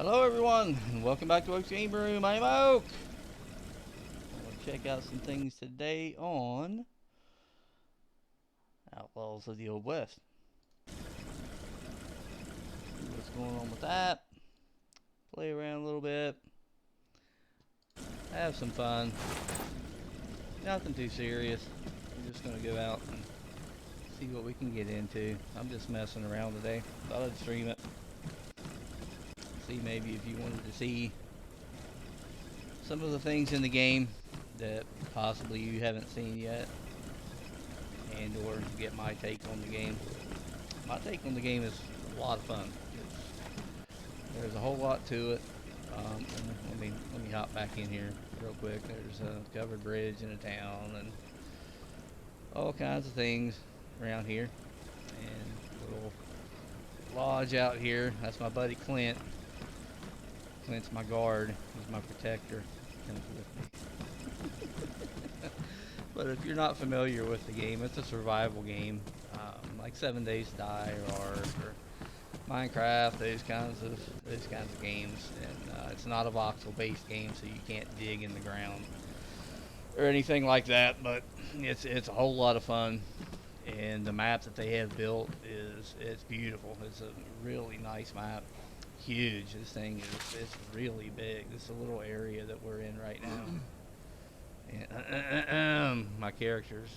Hello everyone, and welcome back to Oak's Game Room. I'm Oak. We'll check out some things today on Outlaws of the Old West. See what's going on with that. Play around a little bit. Have some fun. Nothing too serious. We're just going to go out and see what we can get into. I'm just messing around today. Thought I'd stream it. See maybe if you wanted to see some of the things in the game that possibly you haven't seen yet, and or get my take on the game. My take on the game is a lot of fun. There's a whole lot to it. Let me hop back in here real quick. There's a covered bridge in a town and all kinds of things around here, and a little lodge out here. That's my buddy Clint. Clint's my guard. He's my protector. Comes with me. But if you're not familiar with the game, it's a survival game, like 7 Days to Die or Ark or Minecraft, those kinds of games. And it's not a voxel-based game, so you can't dig in the ground or anything like that. But it's a whole lot of fun, and the map that they have built it's beautiful. It's a really nice map. Huge. This thing it's really big. This is a little area that we're in right now. And my character's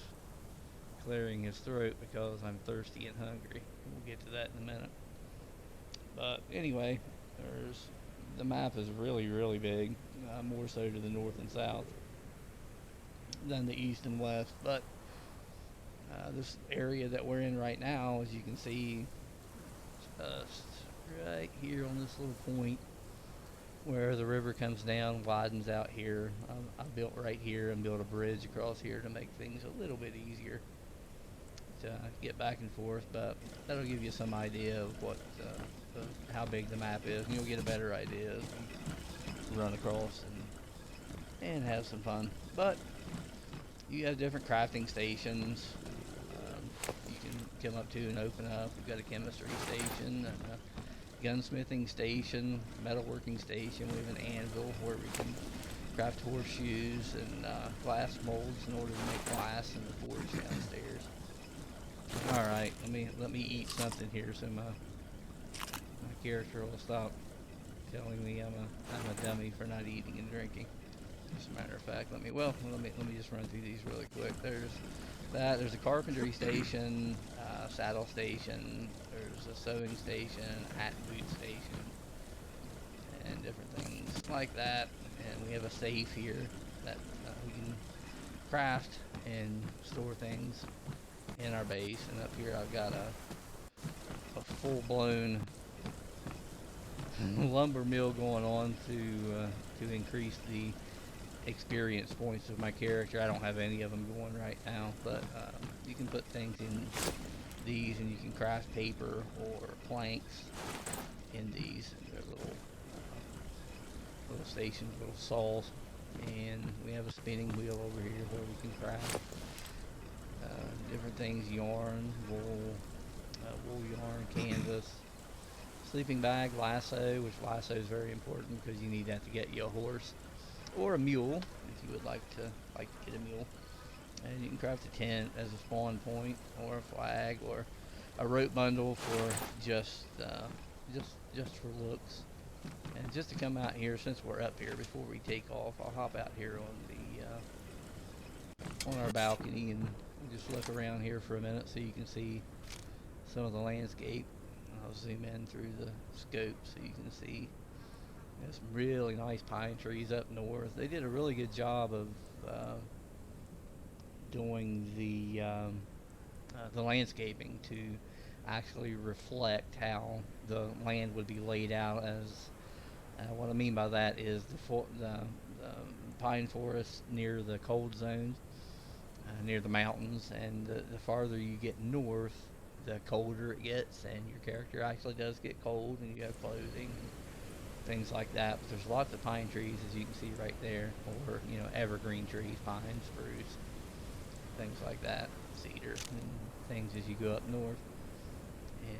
clearing his throat because I'm thirsty and hungry. We'll get to that in a minute. But anyway, the map is really big, more so to the north and south than the east and west. But this area that we're in right now, as you can see, right here on this little point where the river comes down, widens out here. I built right here and built a bridge across here to make things a little bit easier to get back and forth, but that'll give you some idea of what how big the map is, and you'll get a better idea as we run across and have some fun. But you have different crafting stations you can come up to and open up. We've got a chemistry station, gunsmithing station, metalworking station. We have an anvil where we can craft horseshoes and glass molds in order to make glass in the forge downstairs. All right, let me eat something here so my character will stop telling me I'm a dummy for not eating and drinking. As a matter of fact, let me just run through these really quick. There's a carpentry station, saddle station, there's a sewing station, hat and boot station, and different things like that. And we have a safe here that we can craft and store things in our base. And up here I've got a full-blown lumber mill going on to increase the experience points of my character. I don't have any of them going right now, but you can put things in these, and you can craft paper or planks in these. They're little stations, little saws, and we have a spinning wheel over here where we can craft different things: yarn, wool yarn, canvas, sleeping bag, lasso, which lasso is very important because you need that to get you a horse or a mule if you would like to get a mule. And you can craft a tent as a spawn point, or a flag, or a rope bundle for just for looks. And just to come out here, since we're up here, before we take off, I'll hop out here on our balcony and just look around here for a minute so you can see some of the landscape. I'll zoom in through the scope so you can see there's some really nice pine trees up north. They did a really good job of doing the landscaping to actually reflect how the land would be laid out. As what I mean by that is the pine forest near the cold zone, near the mountains, and the farther you get north, the colder it gets, and your character actually does get cold, and you have clothing and things like that. But there's lots of pine trees, as you can see right there, or evergreen trees, pine, spruce, things like that, cedar, and things as you go up north. And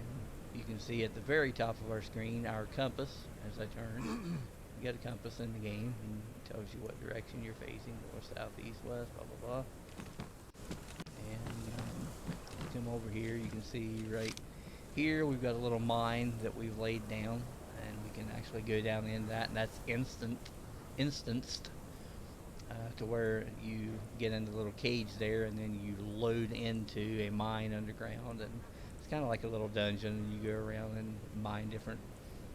you can see at the very top of our screen our compass, as I turn. You got a compass in the game, and it tells you what direction you're facing, north, south, east, west, blah, blah, blah. And come over here, you can see right here we've got a little mine that we've laid down, and we can actually go down into that, and that's instanced to where you get into the little cage there, and then you load into a mine underground, and it's kind of like a little dungeon, and you go around and mine different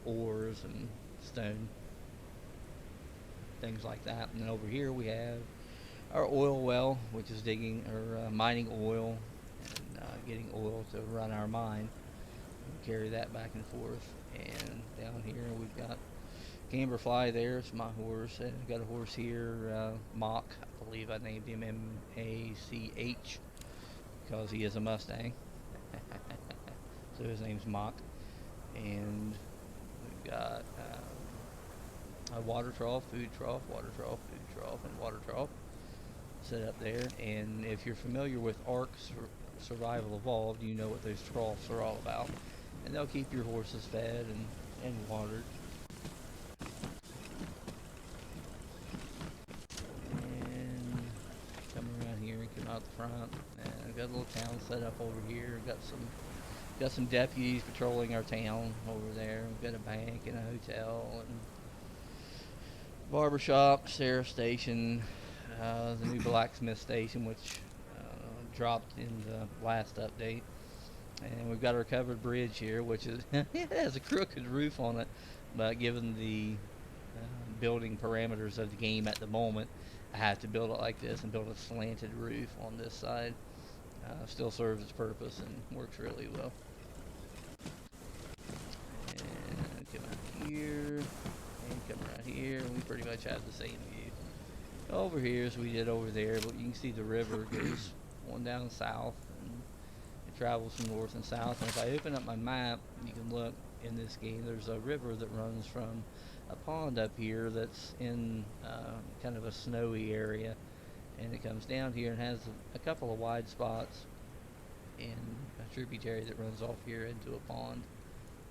ores and stone, things like that. And then over here we have our oil well, which is digging or mining oil and getting oil to run our mine. We carry that back and forth. And down here we've got Camberfly there. It's my horse. And I've got a horse here, Mach. I believe I named him M-A-C-H because he is a Mustang. So his name's Mach. And we've got a water trough, food trough, water trough, food trough, and water trough set up there. And if you're familiar with Ark Survival Evolved, you know what those troughs are all about. And they'll keep your horses fed and watered. And come around here and come out the front. And I've got a little town set up over here. Got some deputies patrolling our town over there. We've got a bank and a hotel and barbershop, sheriff station, the new blacksmith station, which dropped in the last update. And we've got our covered bridge here, which is it has a crooked roof on it, but given the building parameters of the game at the moment, I have to build it like this and build a slanted roof on this side. Still serves its purpose and works really well. And come out here, and come around here, and we pretty much have the same view over here as we did over there, but you can see the river goes on down south, and it travels from north and south. And if I open up my map, you can look in this game, there's a river that runs from a pond up here that's in kind of a snowy area, and it comes down here and has a couple of wide spots in a tributary that runs off here into a pond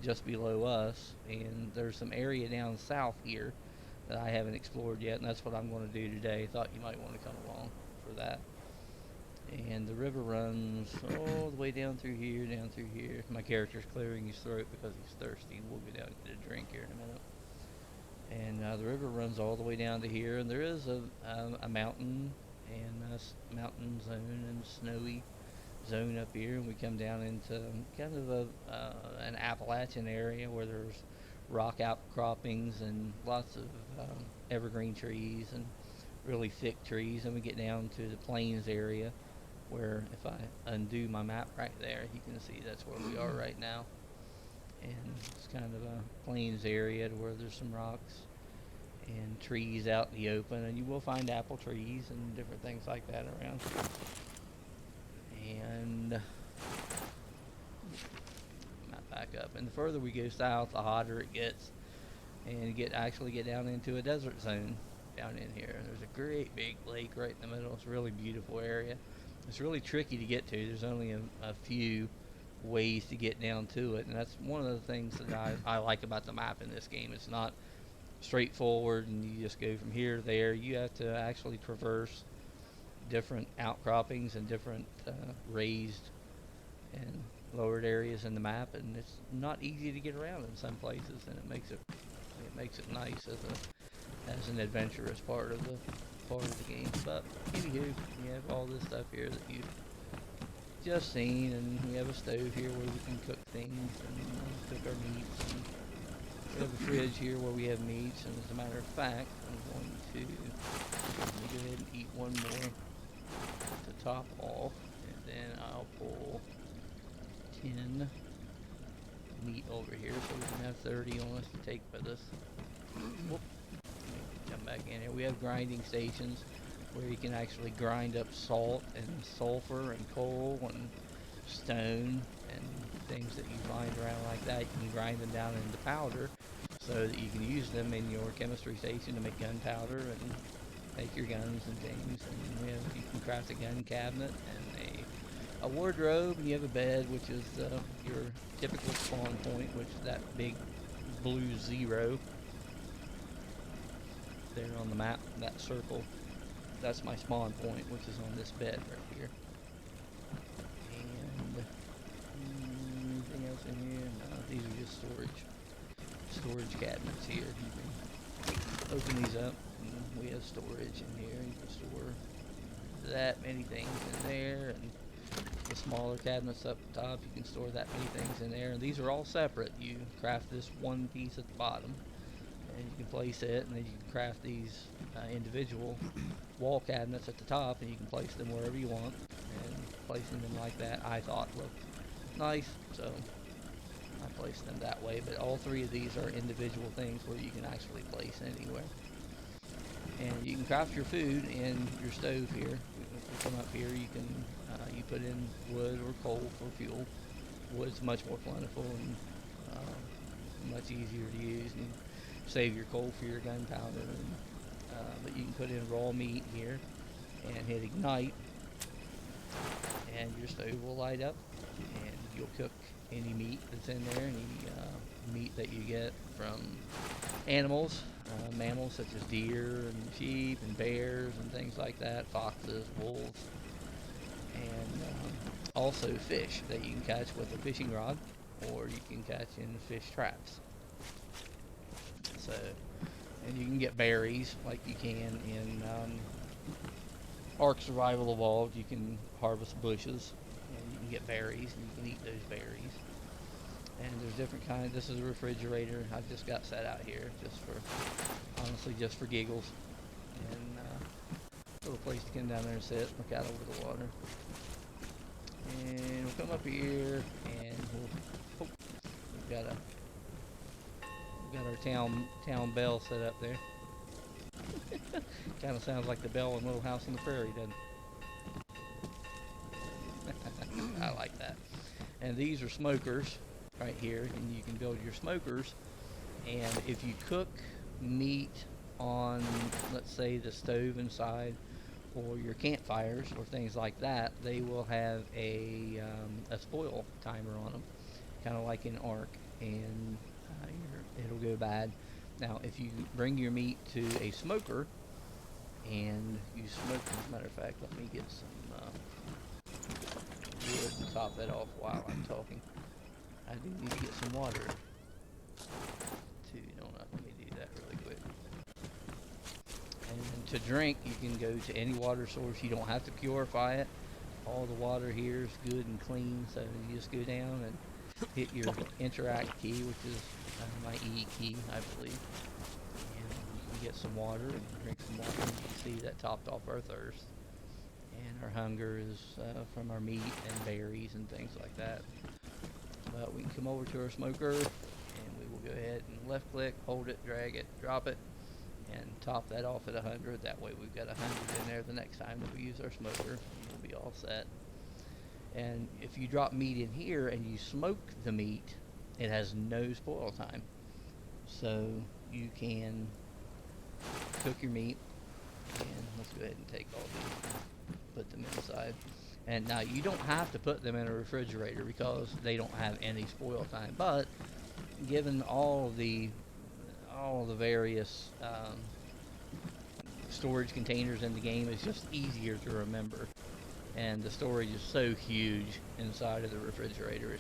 just below us. And there's some area down south here that I haven't explored yet, and that's what I'm going to do today. Thought you might want to come along for that. And the river runs all the way down through here, down through here. My character's clearing his throat because he's thirsty. We'll go down and get a drink here in a minute. And the river runs all the way down to here, and there is a mountain and a mountain zone and snowy zone up here, and we come down into kind of an Appalachian area where there's rock outcroppings and lots of evergreen trees and really thick trees. And we get down to the plains area where if I undo my map right there, you can see that's where we are right now. And it's kind of a plains area to where there's some rocks and trees out in the open, and you will find apple trees and different things like that around. And map back up, and the further we go south, the hotter it gets, and you actually get down into a desert zone down in here. There's a great big lake right in the middle. It's a really beautiful area. It's really tricky to get to. There's only a few ways to get down to it, and that's one of the things that I like about the map in this game. It's not straightforward and you just go from here to there. You have to actually traverse different outcroppings and different raised and lowered areas in the map, and it's not easy to get around in some places, and it makes it nice as an adventurous part of the game. But anywho, you have all this stuff here that you've just seen, and we have a stove here where we can cook things and cook our meats. And we have a fridge here where we have meats, and as a matter of fact, I'm going to go ahead and eat one more to top off, and then I'll pull 10 meat over here so we can have 30 on us to take with us. Whoop. Come back in here. We have grinding stations where you can actually grind up salt and sulfur and coal and stone and things that you find around like that. You can grind them down into powder so that you can use them in your chemistry station to make gunpowder and make your guns and things. And you can craft a gun cabinet and a wardrobe, and you have a bed, which is your typical spawn point, which is that big blue 0 there on the map, that circle. That's my spawn point, which is on this bed right here. And anything else in here? No, these are just storage cabinets here. You can open these up, and we have storage in here. You can store that many things in there, and the smaller cabinets up top, you can store that many things in there. And these are all separate. You craft this one piece at the bottom, and you can place it, and then you can craft these individual wall cabinets at the top, and you can place them wherever you want. And placing them like that, I thought looked nice, so I placed them that way. But all three of these are individual things where you can actually place anywhere. And you can craft your food in your stove here. If you come up here, you can you put in wood or coal for fuel. Wood's much more plentiful and much easier to use. And you save your coal for your gunpowder. But you can put in raw meat here and hit ignite, and your stove will light up, and you'll cook any meat that's in there, any meat that you get from animals, mammals such as deer and sheep and bears and things like that, foxes, wolves, and also fish that you can catch with a fishing rod, or you can catch in fish traps. So, and you can get berries like you can in Ark Survival Evolved. You can harvest bushes, and you can get berries, and you can eat those berries. And there's different kinds. This is a refrigerator I just got set out here, just for, honestly, just for giggles. And a little place to come down there and sit, look out over the water. And we'll come up here, and we've got our town bell set up there. Kind of sounds like the bell in Little House on the Prairie, doesn't it? I like that. And these are smokers right here, and you can build your smokers. And if you cook meat on, let's say, the stove inside, or your campfires, or things like that, they will have a spoil timer on them, kind of like in Ark, and it'll go bad. Now, if you bring your meat to a smoker and you smoke, as a matter of fact, let me get some wood and top that off while I'm talking. I do need to get some water too, don't I? Let me do that really quick. And to drink, you can go to any water source. You don't have to purify it. All the water here is good and clean, so you just go down and hit your interact key, which is my E key, I believe. And you can get some water and drink some water. And you can see that topped off our thirst. And our hunger is from our meat and berries and things like that. But we can come over to our smoker, and we will go ahead and left click, hold it, drag it, drop it, and top that off at 100. That way we've got 100 in there the next time that we use our smoker, and we'll be all set. And if you drop meat in here and you smoke the meat, it has no spoil time. So you can cook your meat, and let's go ahead and take all these and put them inside. And now you don't have to put them in a refrigerator because they don't have any spoil time. But given all the various storage containers in the game, it's just easier to remember. And the storage is so huge inside of the refrigerator.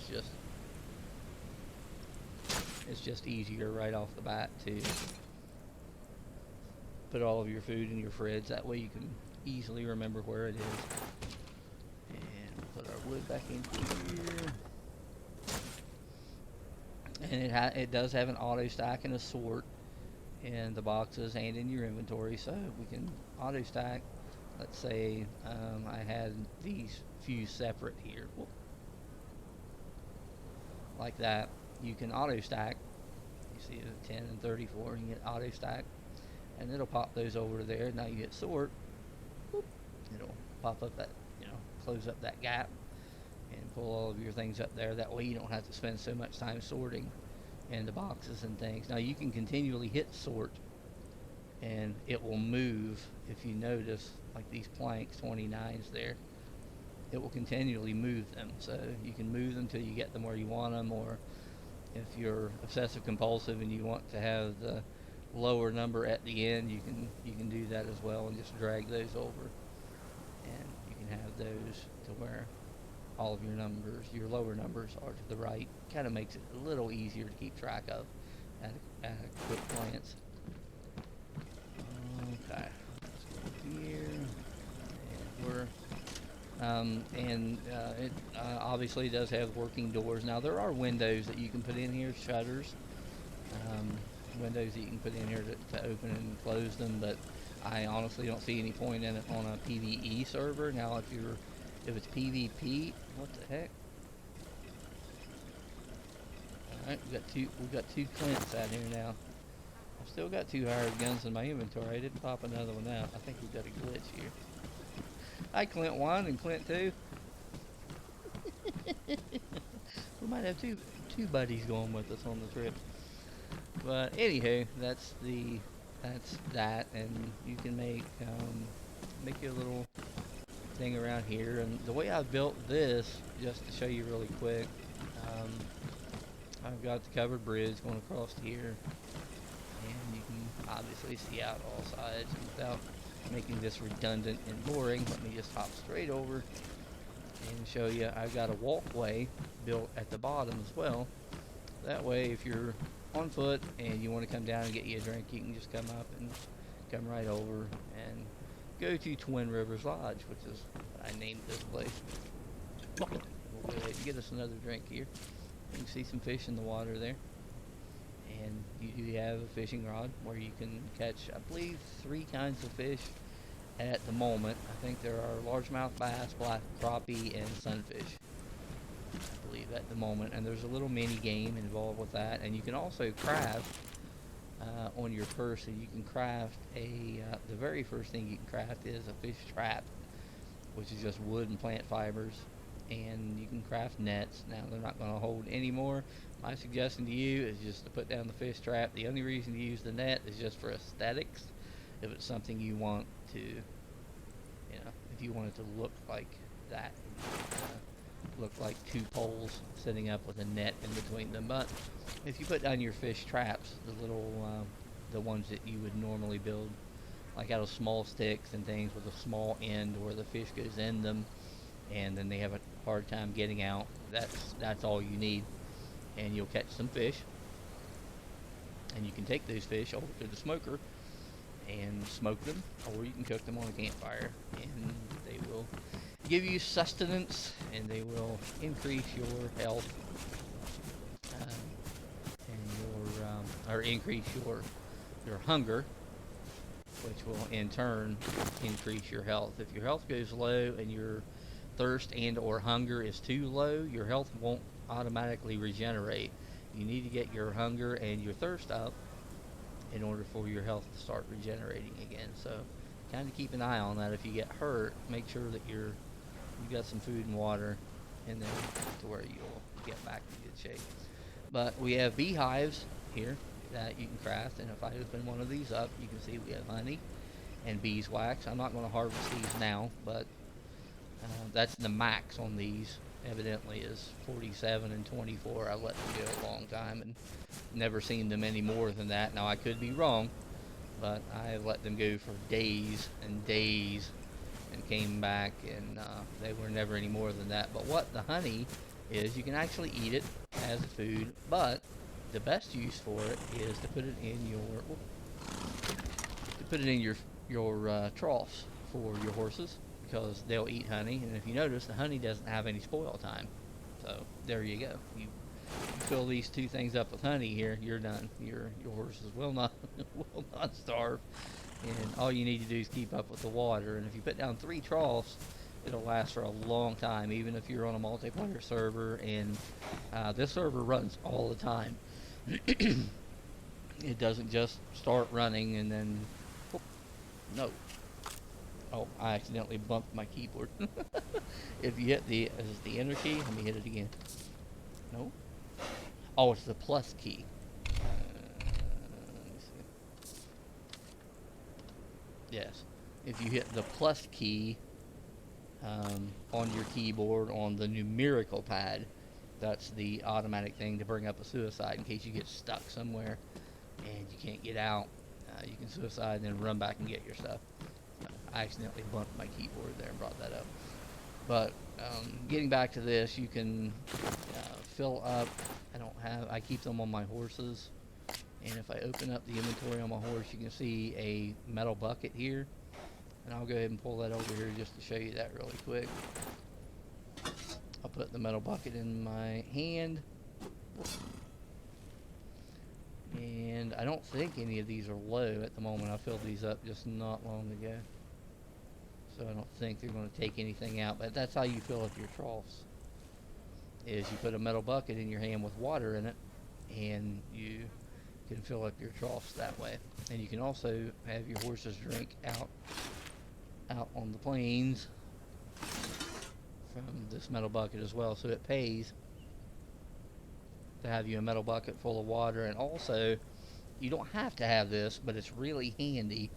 It's just easier right off the bat to put all of your food in your fridge. That way you can easily remember where it is. And we'll put our wood back in here. And it does have an auto stack and a sort in the boxes and in your inventory, so we can auto stack. Let's say I had these few separate here. Whoop. Like that. You can auto stack. You see the 10 and 34, you get auto stack, and it'll pop those over to there. Now you hit sort. Whoop. It'll pop up that, close up that gap and pull all of your things up there. That way you don't have to spend so much time sorting in the boxes and things. Now you can continually hit sort, and it will move. If you notice, like these planks, 29s there, it will continually move them. So you can move them till you get them where you want them, or If you're obsessive compulsive and you want to have the lower number at the end, you can do that as well and just drag those over, and you can have those to where all of your lower numbers are to the right. Kind of makes it a little easier to keep track of at a quick glance. Okay, let's go here. And it obviously does have working doors. Now there are windows that you can put in here, shutters, um, windows that you can put in here to open and close them. But I honestly don't see any point in it on a PvE server. Now if it's PvP, what the heck? All right, we got two Clints out here now. I've still got two hired guns in my inventory. I didn't pop another one out. I think we've got a glitch here. Hi, Clint 1 and Clint 2. We might have two buddies going with us on the trip. But anywho, that's that, and you can make your little thing around here. And the way I built this, just to show you really quick, um, I've got the covered bridge going across here, and you can obviously see out all sides. And without making this redundant and boring, let me just hop straight over and show you. I've got a walkway built at the bottom as well. That way, if you're on foot and you want to come down and get you a drink, you can just come up and come right over and go to Twin Rivers Lodge, which is what I named this place. We'll go ahead and get us another drink here. You can see some fish in the water there. And you do have a fishing rod where you can catch, I believe, 3 kinds of fish at the moment. I think there are largemouth bass, black crappie, and sunfish, I believe, at the moment. And there's a little mini game involved with that. And you can also craft on your person. You can craft the very first thing you can craft is a fish trap, which is just wood and plant fibers. And you can craft nets. Now, they're not going to hold any more. My suggestion to you is just to put down the fish trap. The only reason to use the net is just for aesthetics. If it's something you want to, if you want it to look like that, look like 2 poles sitting up with a net in between them. But if you put down your fish traps, the ones that you would normally build, like out of small sticks and things with a small end where the fish goes in them, and then they have a hard time getting out. That's all you need, and you'll catch some fish. And you can take those fish over to the smoker and smoke them, or you can cook them on a campfire, and they will give you sustenance, and they will increase your health, or increase your hunger, which will in turn increase your health. If your health goes low and your thirst and or hunger is too low, your health won't automatically regenerate. You need to get your hunger and your thirst up in order for your health to start regenerating again. So kind of keep an eye on that. If you get hurt, make sure that you've got some food and water in there to where you'll get back in good shape. But we have beehives here that you can craft, and if I open one of these up, you can see we have honey and beeswax. I'm not going to harvest these now, but that's the max on these, evidently, is 47 and 24. I let them go a long time and never seen them any more than that. Now, I could be wrong, but I let them go for days and days and came back, and they were never any more than that. But what the honey is, you can actually eat it as a food, but the best use for it is to put it in your troughs for your horses, because they'll eat honey, and if you notice, the honey doesn't have any spoil time. So there you go. You fill these 2 things up with honey here, you're done. Your horses will not starve, and all you need to do is keep up with the water. And if you put down 3 troughs, it'll last for a long time, even if you're on a multiplayer server. And this server runs all the time. It doesn't just start running and then no. Oh, I accidentally bumped my keyboard. If you hit is it the enter key? Let me hit it again. No. Oh, it's the plus key. Let me see. Yes. If you hit the plus key on your keyboard on the numerical pad, That's the automatic thing to bring up a suicide in case you get stuck somewhere and you can't get out. You can suicide and then run back and get your stuff. I accidentally bumped my keyboard there and brought that up. But getting back to this, you can fill up. I keep them on my horses. And if I open up the inventory on my horse, you can see a metal bucket here. And I'll go ahead and pull that over here just to show you that really quick. I'll put the metal bucket in my hand. And I don't think any of these are low at the moment. I filled these up just not long ago. So I don't think they're going to take anything out. But that's how you fill up your troughs. Is you put a metal bucket in your hand with water in it. And you can fill up your troughs that way. And you can also have your horses drink out on the plains from this metal bucket as well. So it pays to have you a metal bucket full of water. And also, you don't have to have this, but it's really handy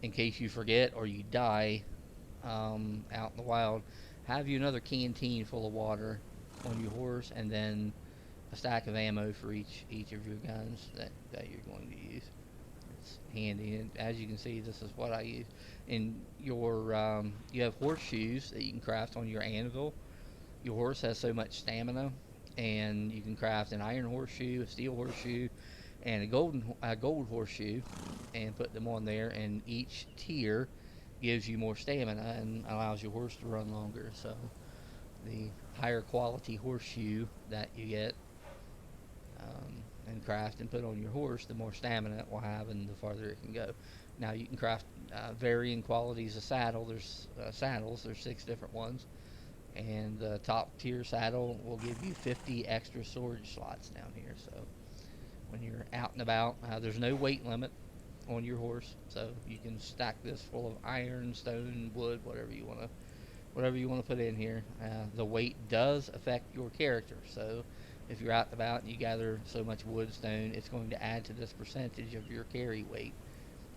in case you forget or you die out in the wild. Have you another canteen full of water on your horse, and then a stack of ammo for each of your guns that you're going to use. It's handy, and as you can see, this is what I use. In your you have horseshoes that you can craft on your anvil. Your horse has so much stamina, and you can craft an iron horseshoe, a steel horseshoe, and a gold horseshoe, and put them on there. And each tier gives you more stamina and allows your horse to run longer. So the higher quality horseshoe that you get and craft and put on your horse, the more stamina it will have and the farther it can go. Now you can craft varying qualities of saddle. There's saddles. There's 6 different ones, and the top tier saddle will give you 50 extra storage slots down here. So when you're out and about, there's no weight limit on your horse, so you can stack this full of iron, stone, wood, whatever you want to put in here. The weight does affect your character, so if you're out and about and you gather so much wood, stone, it's going to add to this percentage of your carry weight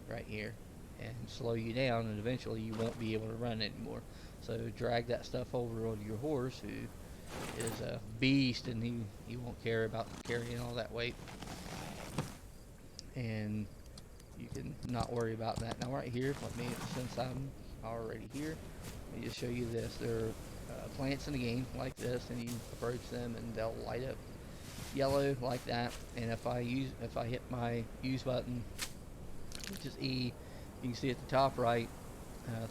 right here and slow you down, and eventually you won't be able to run anymore. So drag that stuff over on your horse, who is a beast, and he won't care about carrying all that weight, and you can not worry about that. Now right here, since I'm already here, let me just show you this. There are plants in the game like this, and you approach them and they'll light up yellow like that. And if I hit my use button, which is E, you can see at the top right,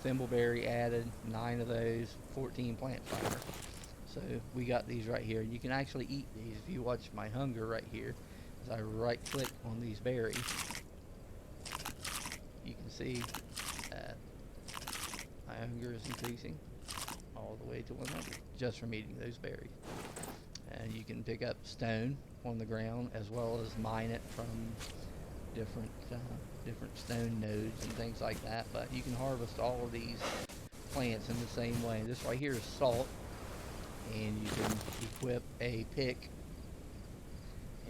thimbleberry added 9 of those, 14 plant fiber. So we got these right here. You can actually eat these if you watch my hunger right here. As I right click on these berries, you can see that my hunger is increasing all the way to 100 just from eating those berries. And you can pick up stone on the ground as well as mine it from different stone nodes and things like that. But you can harvest all of these plants in the same way. This right here is salt, and you can equip a pick,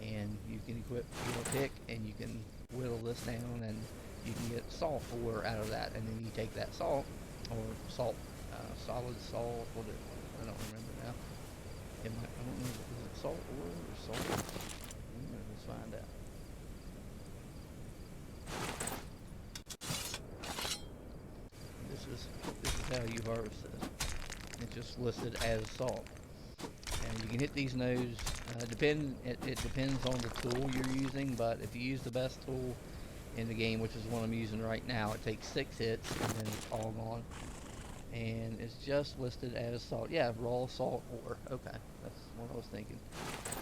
and you can equip your pick, and you can whittle this down, and you can get salt ore out of that. And then you take that salt, or salt, solid salt, I don't remember now. I don't know, is it salt ore or salt? Let's find out. This is how you harvest this. It's just listed as salt. And you can hit these nodes. It depends on the tool you're using, but if you use the best tool in the game, which is the one I'm using right now, it takes 6 hits and then it's all gone. And it's just listed as salt. Yeah, raw salt ore. Okay, that's what I was thinking.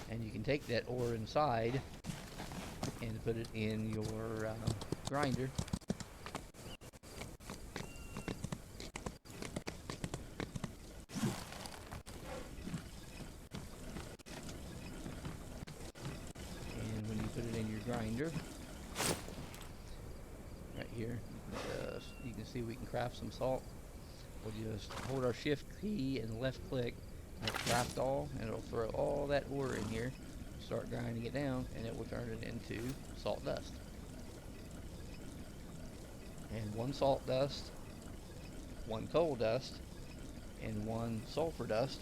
And you can take that ore inside and put it in your grinder. And when you put it in your grinder, right here, you can see we can craft some salt. We'll just hold our shift key and left click and craft all, and it'll throw all that ore in here, start grinding it down, and it will turn it into salt dust. And 1 salt dust, 1 coal dust, and 1 sulfur dust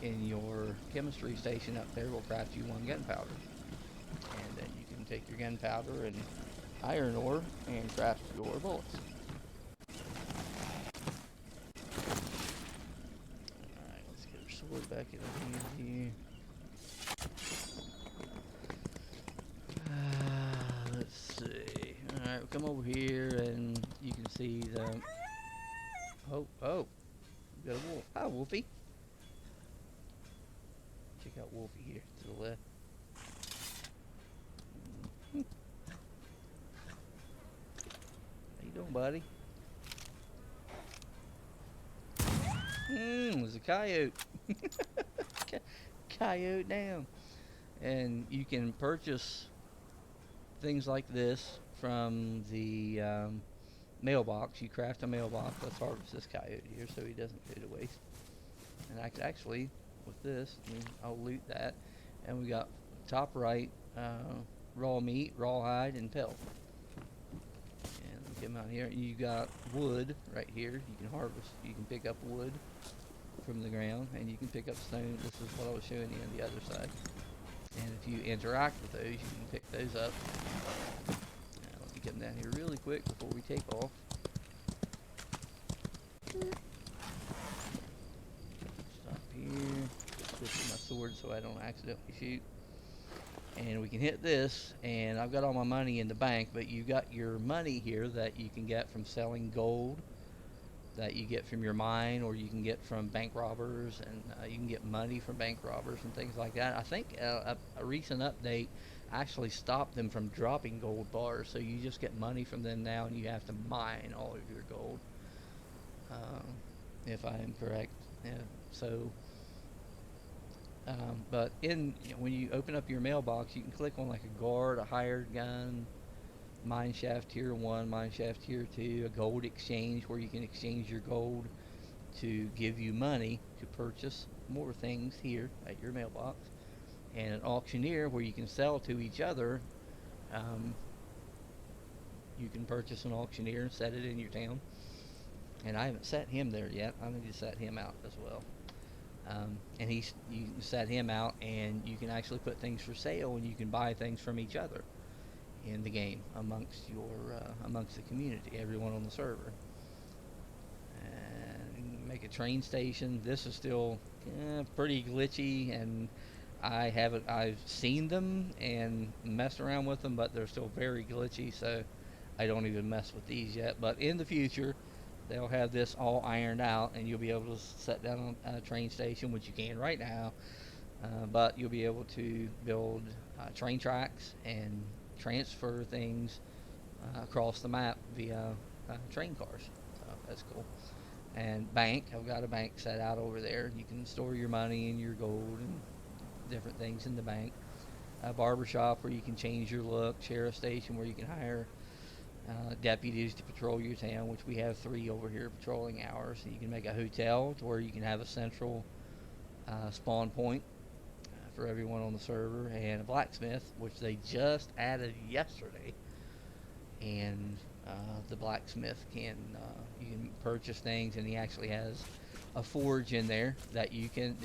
in your chemistry station up there will craft you 1 gunpowder. And then you can take your gunpowder and iron ore and craft your bullets. Alright, let's get our sword back in the hand here. Let's see. Alright, we'll come over here and you can see the... Oh, we got a wolf. Hi, Wolfie. Check out Wolfie here to the left. How you doing, buddy? There's a coyote. Coyote down. And you can purchase things like this from the mailbox. You craft a mailbox. Let's harvest this coyote here so he doesn't go to waste. And I could actually, with this, I'll loot that. And we got top right, raw meat, rawhide, and pelt. And we come out here. You got wood right here. You can harvest. You can pick up wood from the ground, and you can pick up stone. This is what I was showing you on the other side. And if you interact with those, you can pick those up. Now, let me come down here really quick before we take off. Stop here. Switch my sword so I don't accidentally shoot. And we can hit this, and I've got all my money in the bank, but you got your money here that you can get from selling gold, that you get from your mine, or you can get from bank robbers, and you can get money from bank robbers and things like that. I think a recent update actually stopped them from dropping gold bars, so you just get money from them now, and you have to mine all of your gold, if I am correct. Yeah, so, but when you open up your mailbox, you can click on like a guard, a hired gun, mine shaft tier 1, mine shaft tier 2, a gold exchange where you can exchange your gold to give you money to purchase more things here at your mailbox, and an auctioneer where you can sell to each other. You can purchase an auctioneer and set it in your town, and I haven't set him there yet. I need to set him out as well. And you can set him out, and you can actually put things for sale, and you can buy things from each other in the game amongst the community, everyone on the server. And make a train station. This is still pretty glitchy, and I've seen them and messed around with them, but they're still very glitchy, so I don't even mess with these yet. But in the future, they'll have this all ironed out, and you'll be able to set down a train station, which you can right now. But you'll be able to build train tracks and transfer things across the map via train cars. So that's cool. And bank, I've got a bank set out over there. You can store your money and your gold and different things in the bank. A barber shop where you can change your look. Sheriff station where you can hire deputies to patrol your town, which we have 3 over here patrolling hours. And you can make a hotel to where you can have a central spawn point for everyone on the server, and a blacksmith, which they just added yesterday. And the blacksmith you can purchase things, and he actually has a forge in there that you can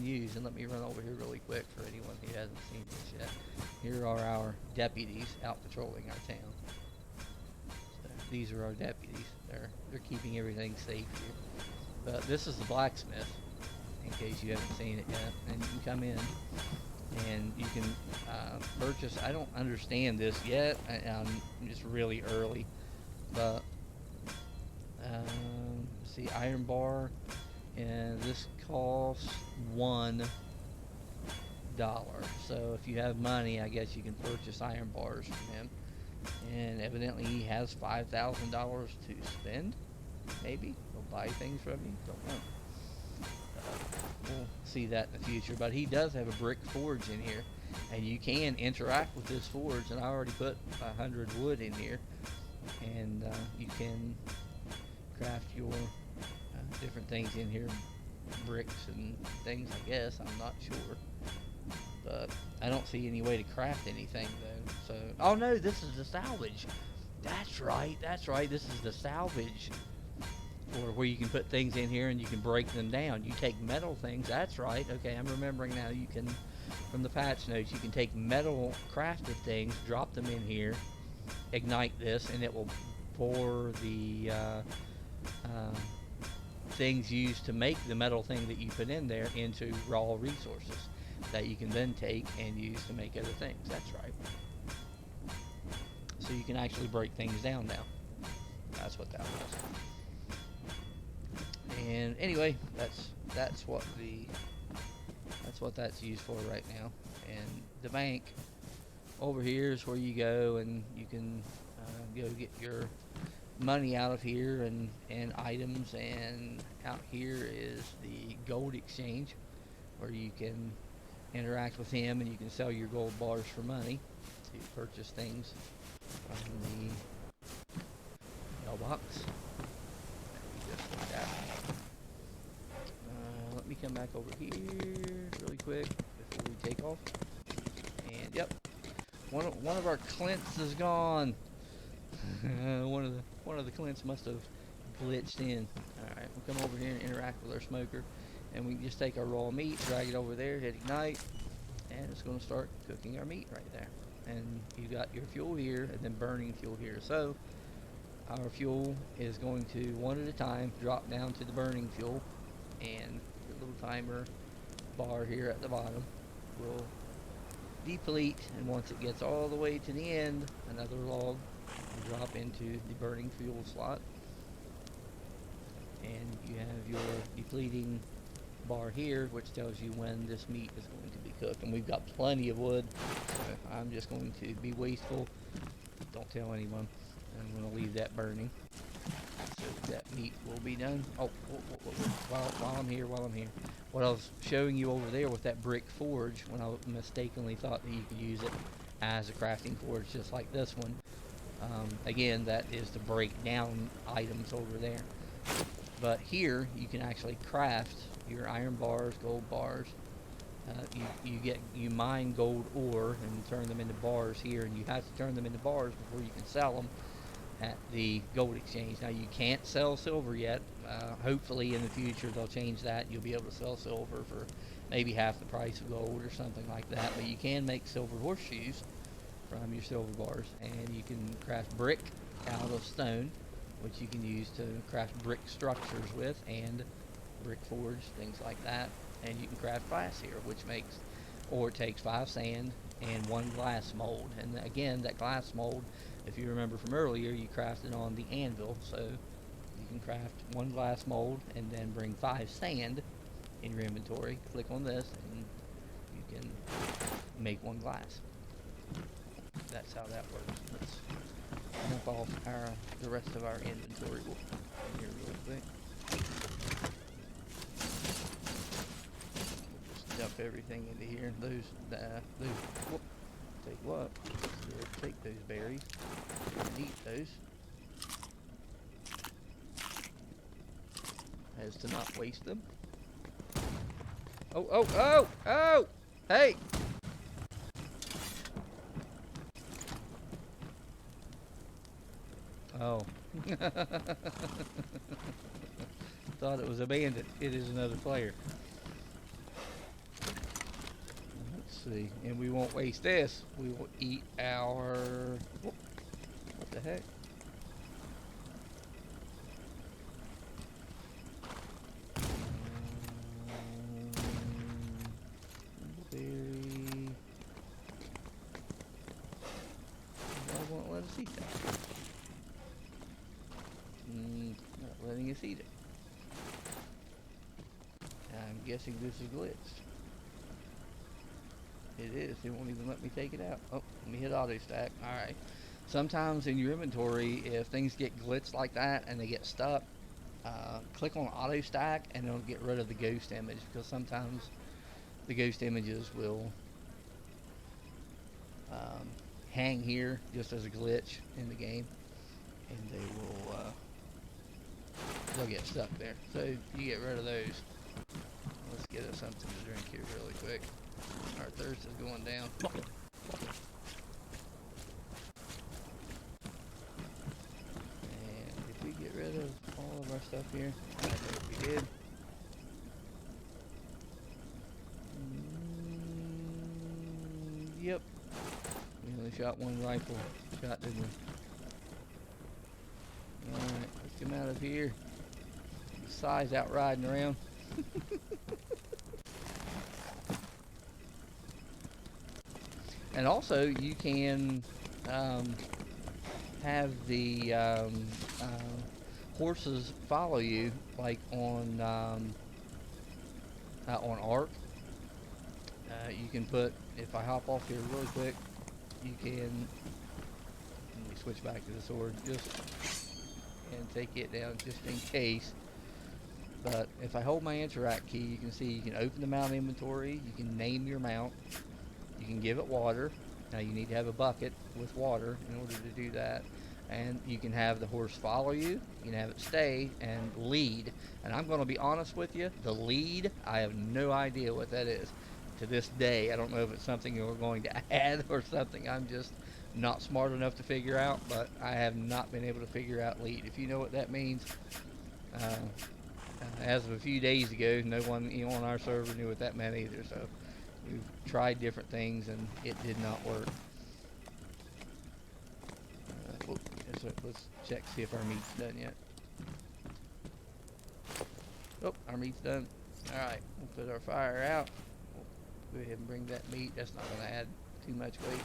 use. And let me run over here really quick for anyone who hasn't seen this yet. Here are our deputies out patrolling our town. So these are our deputies. They're keeping everything safe here. But this is the blacksmith, in case you haven't seen it yet. And you can come in and you can purchase. I don't understand this yet. I'm just really early, but see, iron bar, and this costs $1. So if you have money, I guess you can purchase iron bars from him. And evidently he has $5,000 to spend. Maybe he'll buy things from you. Don't know. We'll see that in the future, but he does have a brick forge in here, and you can interact with this forge. And I already put 100 wood in here, and you can craft your different things in here, bricks and things, I guess. I'm not sure, but I don't see any way to craft anything though. So, oh no, this is the salvage. That's right, this is the salvage or where you can put things in here and you can break them down. You take metal things, that's right. Okay, I'm remembering now. You can, from the patch notes, you can take metal crafted things, drop them in here, ignite this, and it will pour the things used to make the metal thing that you put in there into raw resources that you can then take and use to make other things. That's right. So you can actually break things down now. That's what that was. And anyway, that's what that's used for right now. And the bank over here is where you go and you can go get your money out of here and items. And out here is the gold exchange, where you can interact with him and you can sell your gold bars for money to purchase things from the mailbox. Just like that. Let me come back over here really quick before we take off. And yep, one of our Clints is gone. one of the Clints must have glitched in. All right, we'll come over here and interact with our smoker, and we can just take our raw meat, drag it over there, hit ignite, and it's going to start cooking our meat right there. And you got your fuel here, and then burning fuel here. So our fuel is going to, one at a time, drop down to the burning fuel, and the little timer bar here at the bottom will deplete, and once it gets all the way to the end, another log will drop into the burning fuel slot, and you have your depleting bar here, which tells you when this meat is going to be cooked. And we've got plenty of wood, so I'm just going to be wasteful. Don't tell anyone. I'm going to leave that burning so that meat will be done. Oh, while I'm here, what I was showing you over there with that brick forge, when I mistakenly thought that you could use it as a crafting forge just like this one. Again, that is to break down items over there. But here you can actually craft your iron bars, gold bars. You mine gold ore and turn them into bars here, and you have to turn them into bars before you can sell them at the gold exchange. Now you can't sell silver yet. Hopefully in the future they'll change that. You'll be able to sell silver for maybe half the price of gold or something like that. But you can make silver horseshoes from your silver bars, and you can craft brick out of stone, which you can use to craft brick structures with, and brick forge, things like that. And you can craft glass here, which takes 5 sand and 1 glass mold. And again, that glass mold, if you remember from earlier, you crafted on the anvil, so you can craft 1 glass mold and then bring 5 sand in your inventory. Click on this and you can make 1 glass. That's how that works. Let's dump off the rest of our inventory here real quick. Just dump everything into here. Take those berries and eat those, as to not waste them. Oh! Hey! Oh. Thought it was a bandit. It is another player. Let's see. And we won't waste this. We will eat our... What the heck? Berry. I won't let us eat that. Not letting us eat it. I'm guessing this is glitched. It is. It won't even let me take it out. Oh, let me hit auto stack. Alright. Sometimes in your inventory, if things get glitched like that and they get stuck, click on auto stack and it'll get rid of the ghost image, because sometimes the ghost images will hang here just as a glitch in the game, and they'll get stuck there. So you get rid of those. Let's get us something to drink here really quick. Our thirst is going down. And if we get rid of all of our stuff stuff here? I think we did. Yep. We only shot one rifle shot, didn't we? Alright, let's come out of here. Size out riding around. And also, you can have the horses follow you, like on Ark. You can put, if I hop off here really quick, you can, let me switch back to the sword, just, and take it down just in case. But if I hold my interact key, you can see you can open the mount inventory, you can name your mount, you can give it water. Now you need to have a bucket with water in order to do that. And you can have the horse follow you, you can have it stay and lead. And I'm going to be honest with you, the lead, I have no idea what that is. To this day, I don't know if it's something you're going to add or something I'm just not smart enough to figure out, but I have not been able to figure out lead. If you know what that means, as of a few days ago, no one on our server knew what that meant either, so we've tried different things and it did not work. Let's check, see if our meat's done yet. Oh, our meat's done. Alright, we'll put our fire out. We'll go ahead and bring that meat. That's not going to add too much weight.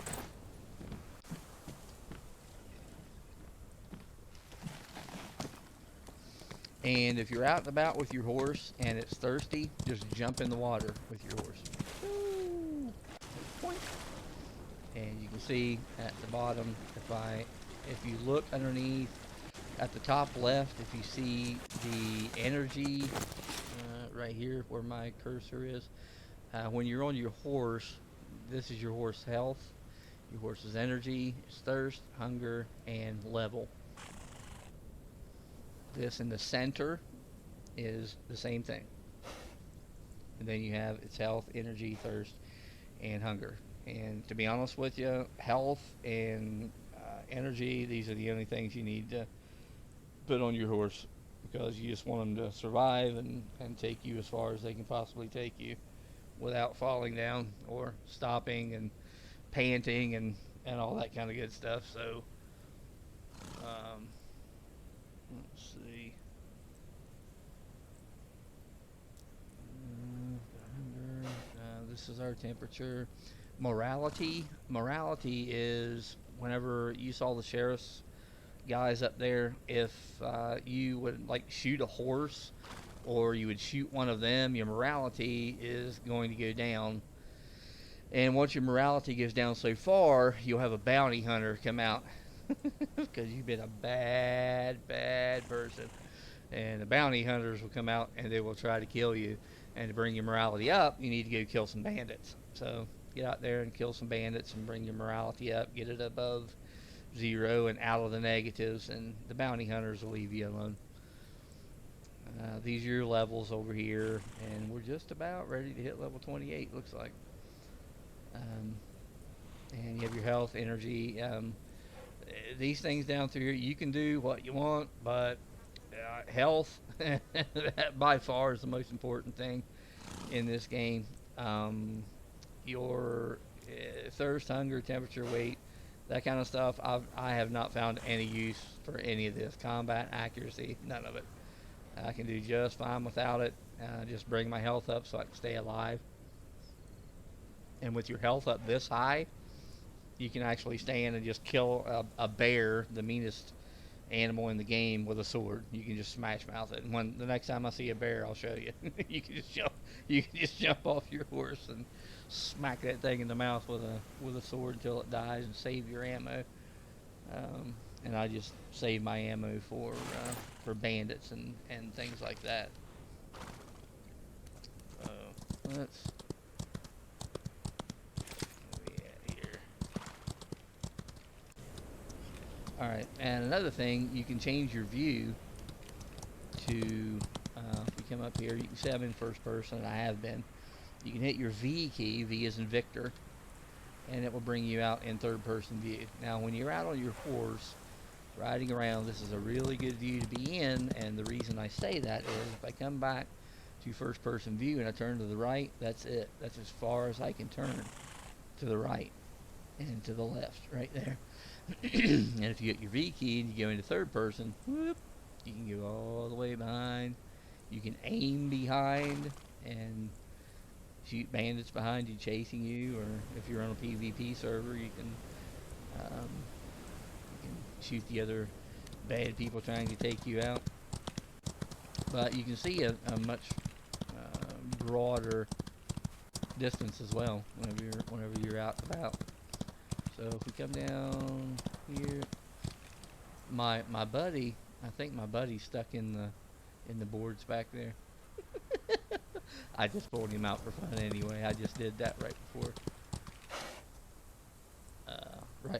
And if you're out and about with your horse and it's thirsty, just jump in the water with your horse. And you can see at the bottom, if you look underneath at the top left, if you see the energy right here where my cursor is, when you're on your horse, this is your horse health, your horse's energy, its thirst, hunger, and level. This in the center is the same thing. And then you have its health, energy, thirst, and hunger. And to be honest with you, health and energy, these are the only things you need to put on your horse, because you just want them to survive and take you as far as they can possibly take you without falling down or stopping and panting and all that kind of good stuff. So let's see. This is our temperature. Morality is whenever you saw the sheriff's guys up there, if you would like shoot a horse or you would shoot one of them, your morality is going to go down. And once your morality goes down so far, you'll have a bounty hunter come out because you've been a bad person. And the bounty hunters will come out and they will try to kill you. And to bring your morality up, you need to go kill some bandits. So get out there and kill some bandits and bring your morality up, get it above 0 and out of the negatives, and the bounty hunters will leave you alone. These are your levels over here, and we're just about ready to hit level 28, looks like. And you have your health, energy. These things down through here, you can do what you want, but health by far is the most important thing in this game. Your thirst, hunger, temperature, weight, that kind of stuff, I have not found any use for any of this. Combat, accuracy, none of it. I can do just fine without it. Just bring my health up so I can stay alive. And with your health up this high, you can actually stand and just kill a bear, the meanest animal in the game, with a sword. You can just smash mouth it. And when the next time I see a bear, I'll show you. You can just jump off your horse and smack that thing in the mouth with a sword until it dies and save your ammo. And I just save my ammo for bandits and things like that. Let's. Alright, and another thing, you can change your view to, if we come up here, you can say I'm in first person, and I have been. You can hit your V key, V as in Victor, and it will bring you out in third person view. Now when you're out on your horse, riding around. This is a really good view to be in, and the reason I say that is if I come back to first person view and I turn to the right, that's it. That's as far as I can turn to the right and to the left right there. And if you get your V key and you go into third person, whoop, you can go all the way behind. You can aim behind and shoot bandits behind you chasing you, or if you're on a PvP server, you can shoot the other bad people trying to take you out. But you can see a much broader distance as well whenever you're out and about. So if we come down here, my buddy, I think my buddy's stuck in the boards back there. I just pulled him out for fun anyway. I just did that right before,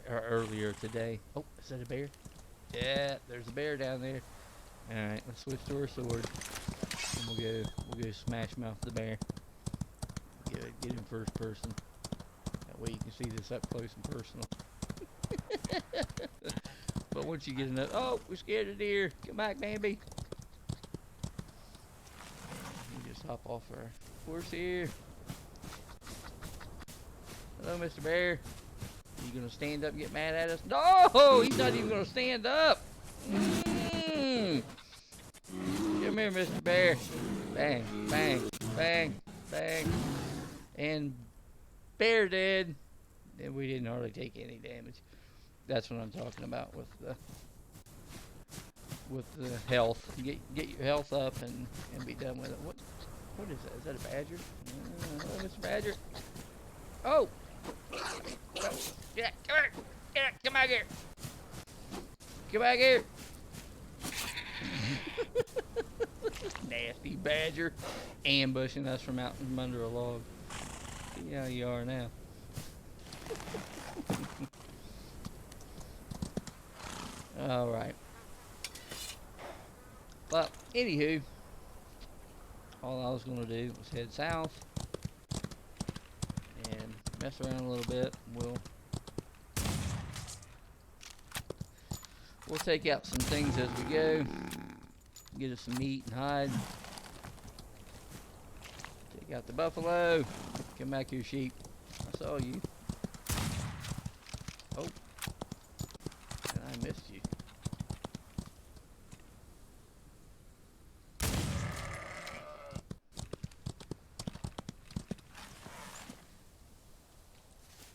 earlier today. Oh, is that a bear? Yeah, there's a bear down there. All right, let's switch to our sword, and we'll go smash mouth the bear. Get him first person. That way you can see this up close and personal. But once you get enough, oh, we're scared of deer. Come back, Bambi. We just hop off our horse here. Hello, Mr. Bear. Are you gonna stand up and get mad at us? No, he's not even gonna stand up. Come here, Mr. Bear. Bang, bang, bang, bang. And bear dead. And we didn't hardly take any damage. That's what I'm talking about with the health. Get your health up and be done with it. What is that? Is that a badger? Hello, Mr. Badger. Oh! Yeah, come here! Yeah, come back here! Come back here! Nasty badger, ambushing us from out from under a log. See how you are now. All right. Well, anywho, all I was gonna do was head south and mess around a little bit. We'll take out some things as we go. Get us some meat and hide. Take out the buffalo. Come back here, sheep. I saw you. Oh. And I missed you.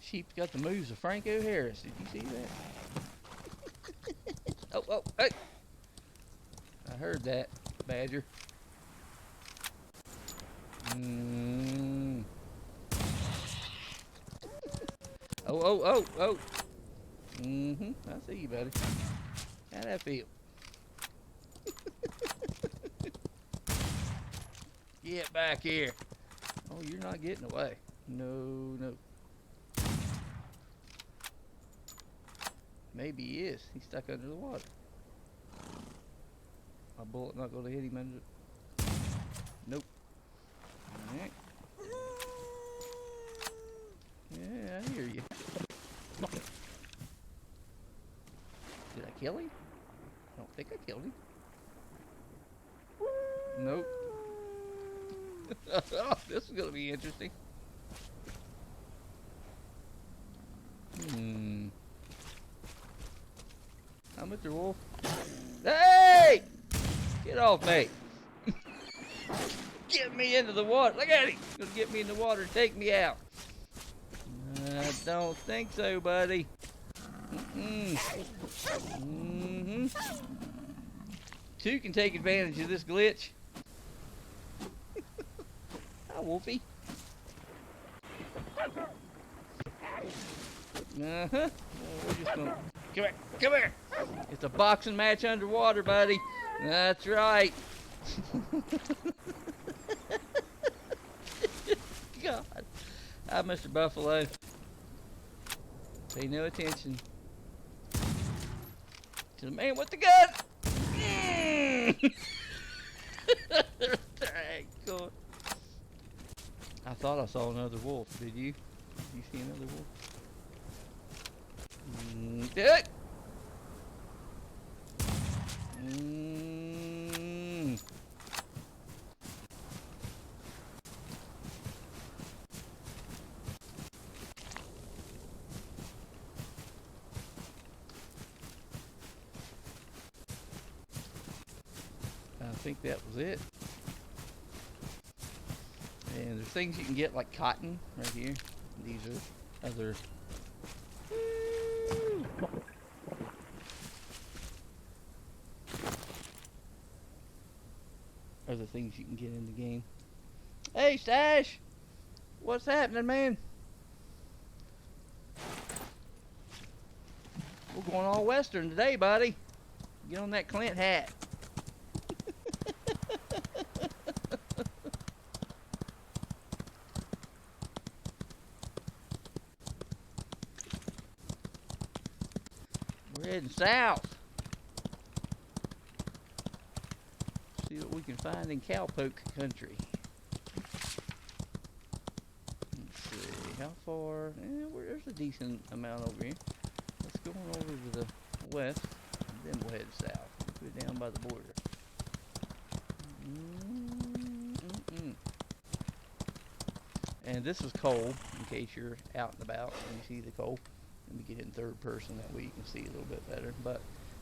Sheep's got the moves of Franco Harris. Did you see that? Oh, hey! I heard that, badger. Oh. I see you, buddy. How'd that feel? Get back here. Oh, you're not getting away. No. Maybe he is. He's stuck under the water. My bullet not going to hit him under. Nope. Alright. Yeah, I hear you. Did I kill him? I don't think I killed him. Nope. Oh, this is going to be interesting. I'm Mr. Wolf. Hey! Get off me. Get me into the water. Look at him. He's going to get me in the water and take me out. I don't think so, buddy. Two can take advantage of this glitch. Hi, Wolfie. We're just gonna... Come here. It's a boxing match underwater, buddy. That's right. God. Hi, Mr. Buffalo. Pay no attention to the man with the gun. Cool. I thought I saw another wolf. Did you? Did you see another wolf? Mm. I think that was it. And there's things you can get like cotton right here. These are other things you can get in the game. Hey Stash, what's happening, man? We're going all Western today, buddy. Get on that Clint hat. We're heading south. See what we can find in cowpoke country. Let's see, how far? There's a decent amount over here. Let's go on over to the west, and then we'll head south. We're down by the border. And this is coal, in case you're out and about and you see the coal. Let me get it in third person, that way you can see a little bit better. But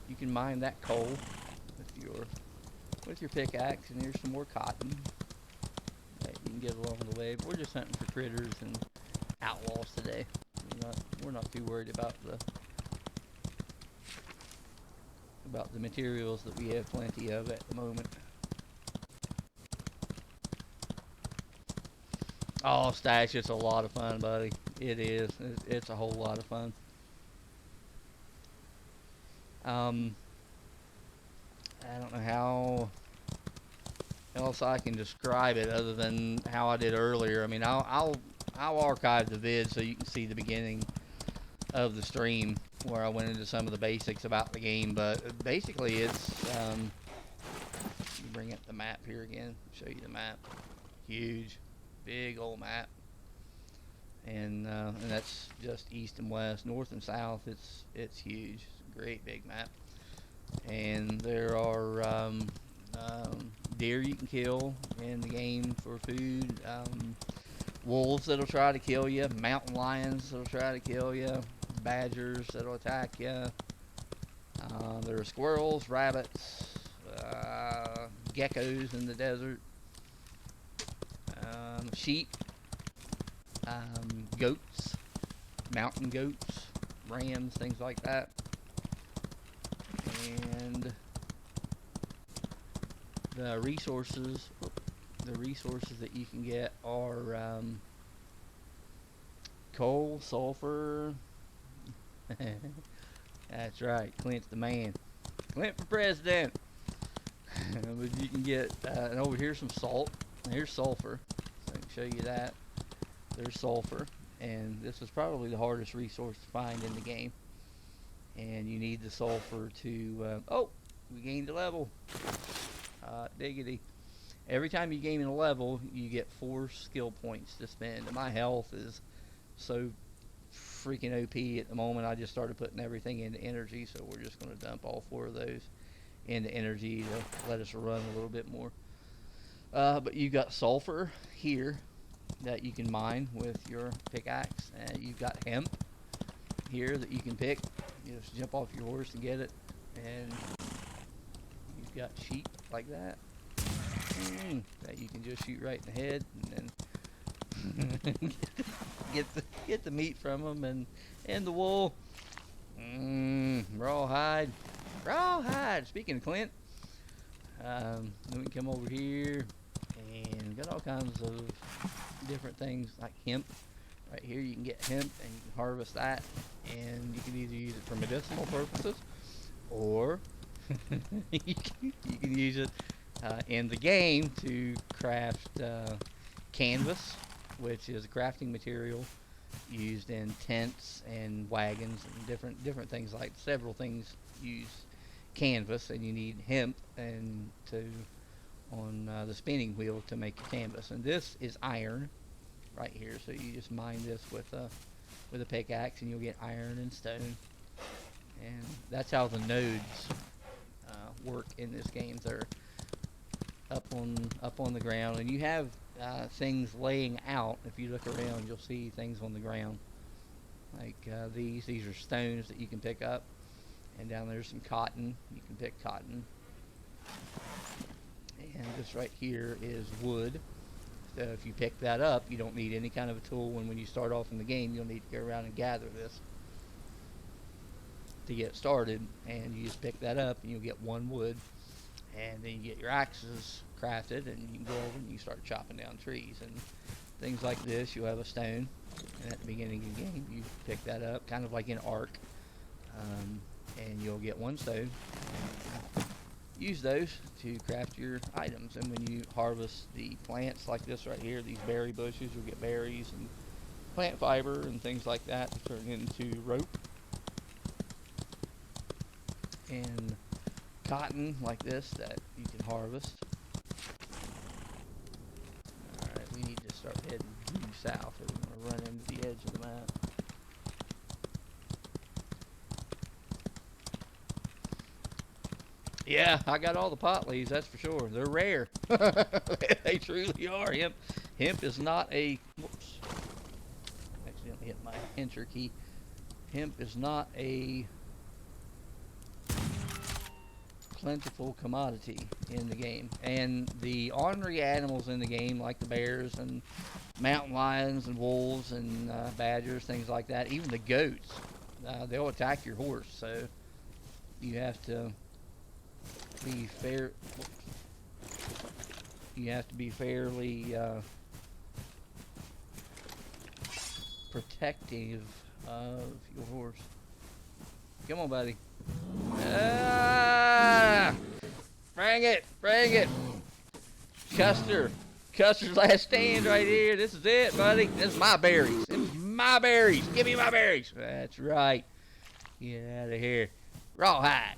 you can mine that coal with your pickaxe, and here's some more cotton that you can get along the way. But we're just hunting for critters and outlaws today. We're not too worried about the materials that we have plenty of at the moment. Oh, Stash, it's a lot of fun, buddy. It is. It's a whole lot of fun. I don't know how else I can describe it other than how I did earlier. I mean, I'll archive the vid so you can see the beginning of the stream where I went into some of the basics about the game. But basically, it's bring up the map here again. Show you the map. Huge, big old map, and that's just east and west, north and south. It's huge. It's a great big map, and there are deer you can kill in the game for food. Wolves that'll try to kill you, mountain lions that'll try to kill you, badgers that'll attack you. There are squirrels, rabbits, geckos in the desert, sheep, goats, mountain goats, rams, things like that. And the resources that you can get are coal, sulfur. That's right, Clint's the man. Clint for president. But you can get, and over here's some salt. Here's sulfur, so I can show you that. There's sulfur, and this is probably the hardest resource to find in the game. And you need the sulfur to, oh, we gained a level. Diggity. Every time you gain a level, you get 4 skill points to spend. And my health is so freaking OP at the moment. I just started putting everything into energy, so we're just going to dump all 4 of those into energy to let us run a little bit more. But you got sulfur here that you can mine with your pickaxe. And you've got hemp here that you can pick. You just jump off your horse and get it. And you've got sheep like that. That you can just shoot right in the head and then get the meat from them and the wool. Rawhide. Speaking of Clint, then we can come over here and got all kinds of different things like hemp. Right here you can get hemp and you can harvest that, and you can either use it for medicinal purposes or you can use it in the game to craft canvas, which is a crafting material used in tents and wagons and different things. Like several things use canvas, and you need hemp and on the spinning wheel to make your canvas. And this is iron right here, so you just mine this with a pickaxe and you'll get iron and stone. And that's how the nodes work in this game. They're up on the ground, and you have things laying out. If you look around, you'll see things on the ground like these. These are stones that you can pick up, and down there's some cotton. You can pick cotton, and this right here is wood. So if you pick that up, you don't need any kind of a tool. When you start off in the game, you'll need to go around and gather this to get started, and you just pick that up and you'll get one wood, and then you get your axes crafted, and you can go over and you start chopping down trees and things like this. You'll have a stone, and at the beginning of the game you pick that up, kind of like an arc, and you'll get one stone. Use those to craft your items, and when you harvest the plants like this right here, these berry bushes, you'll get berries and plant fiber and things like that to turn into rope, and cotton like this that you can harvest. Alright, we need to start heading due south, or we're going to run into the edge of the map. Yeah, I got all the pot leaves, that's for sure. They're rare. They truly are. Hemp is not a... Whoops. Accidentally hit my enter key. Hemp is not a plentiful commodity in the game. And the ornery animals in the game, like the bears and mountain lions and wolves and badgers, things like that, even the goats, they'll attack your horse. So you have to be fair. You have to be fairly protective of your horse. Come on, buddy. Ah! Bring it! Bring it! Custer's last stand right here. This is it, buddy. This is my berries. This is my berries. Give me my berries. That's right. Get out of here. Rawhide.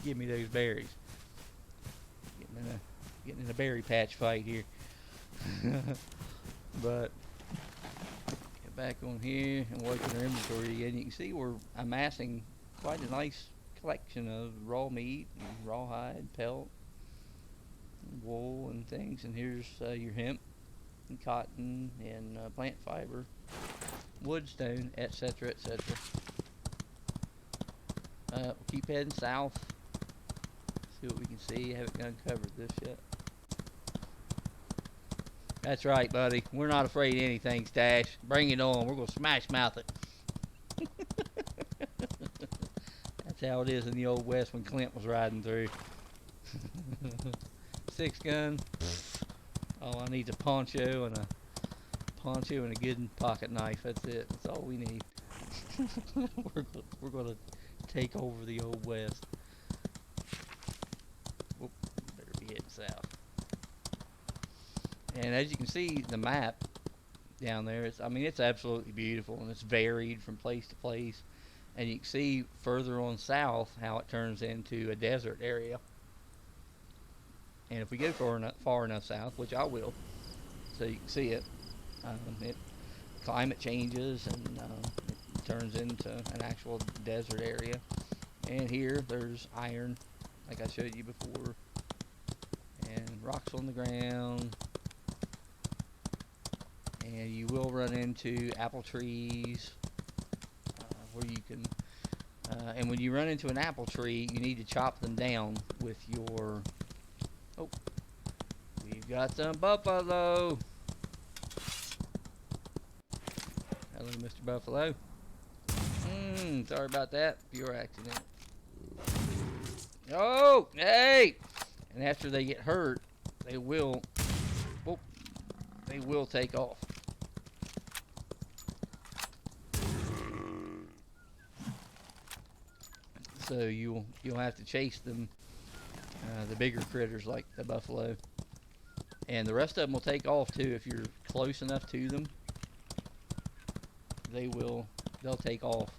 Give me those berries. Getting in a berry patch fight here. But get back on here and work in our inventory again. You can see we're amassing quite a nice collection of raw meat, and rawhide, pelt, and wool, and things. And here's your hemp, and cotton, and plant fiber, wood, stone, etc., etc. We'll keep heading south. See what we can see. I haven't uncovered this yet. That's right, buddy. We're not afraid of anything, Stash. Bring it on. We're going to smash mouth it. That's how it is in the old West when Clint was riding through. 6 gun. All I need is a poncho and a good pocket knife. That's it. That's all we need. We're going to take over the old West. Whoop, better be heading south. And as you can see, the map down there, it's absolutely beautiful, and it's varied from place to place. And you can see further on south how it turns into a desert area. And if we go far enough south, which I will, so you can see it, climate changes, and it turns into an actual desert area. And here there's iron, like I showed you before, and rocks on the ground. And you will run into apple trees where you can, and when you run into an apple tree, you need to chop them down with your, oh, we've got some buffalo. Hello, Mr. Buffalo. Sorry about that, pure accident. Oh, hey! And after they get hurt, they will take off. So you'll have to chase them, the bigger critters like the buffalo, and the rest of them will take off too. If you're close enough to them, they'll take off.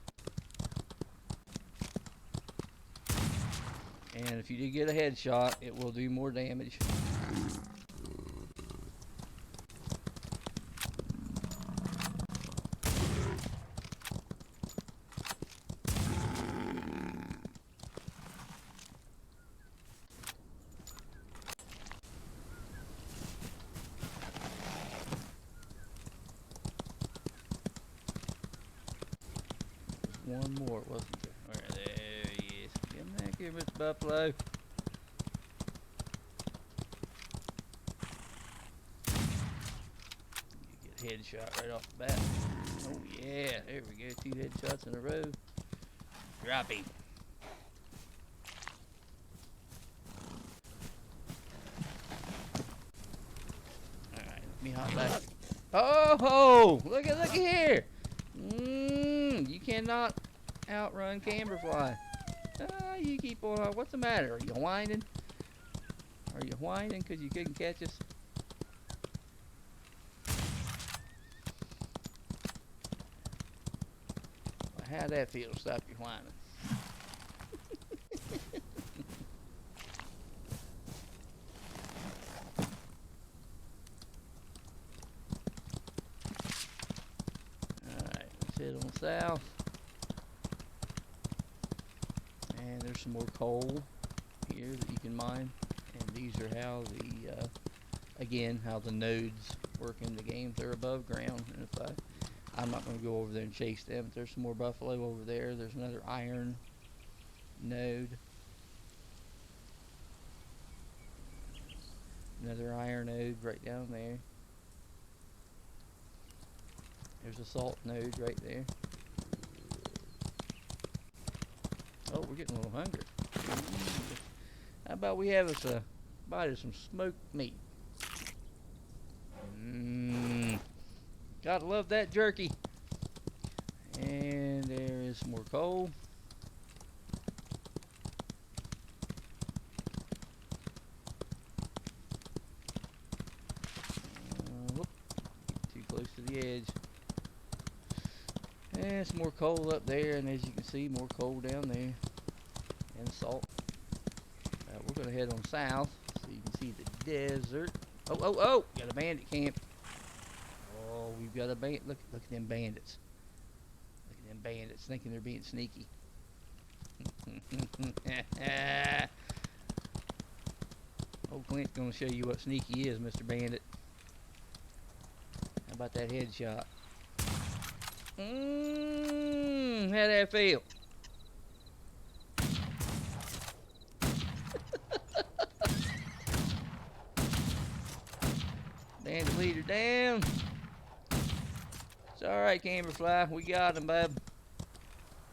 And if you do get a headshot, it will do more damage. one more, wasn't there? Alright, there he is. Come back here, Mr. Buffalo. You get a headshot right off the bat. Oh yeah, there we go. 2 headshots in a row. Drop him. Alright, let me hop back. Oh, look at here. You cannot outrun Camberfly. You keep on. What's the matter? Are you whining? Are you whining because you couldn't catch us? Well, how'd that feel? Stop your whining. Alright, let's head on south. And there's some more coal here that you can mine. And these are how the, again, how the nodes work in the game. They're above ground. And if I'm not going to go over there and chase them. But there's some more buffalo over there. There's another iron node. Another iron node right down there. There's a salt node right there. Oh, we're getting a little hungry. How about we have us a bite of some smoked meat? Gotta love that jerky. And there is some more coal. Whoop, too close to the edge. And some more coal up there, and as you can see, more coal down there. And salt. We're going to head on south so you can see the desert. Oh! Got a bandit camp. Oh, we've got a bandit. Look at them bandits. Look at them bandits thinking they're being sneaky. Old Clint's going to show you what sneaky is, Mr. Bandit. How about that headshot? How'd that feel? Bandit leader down. It's alright, Camberfly. We got him, babe.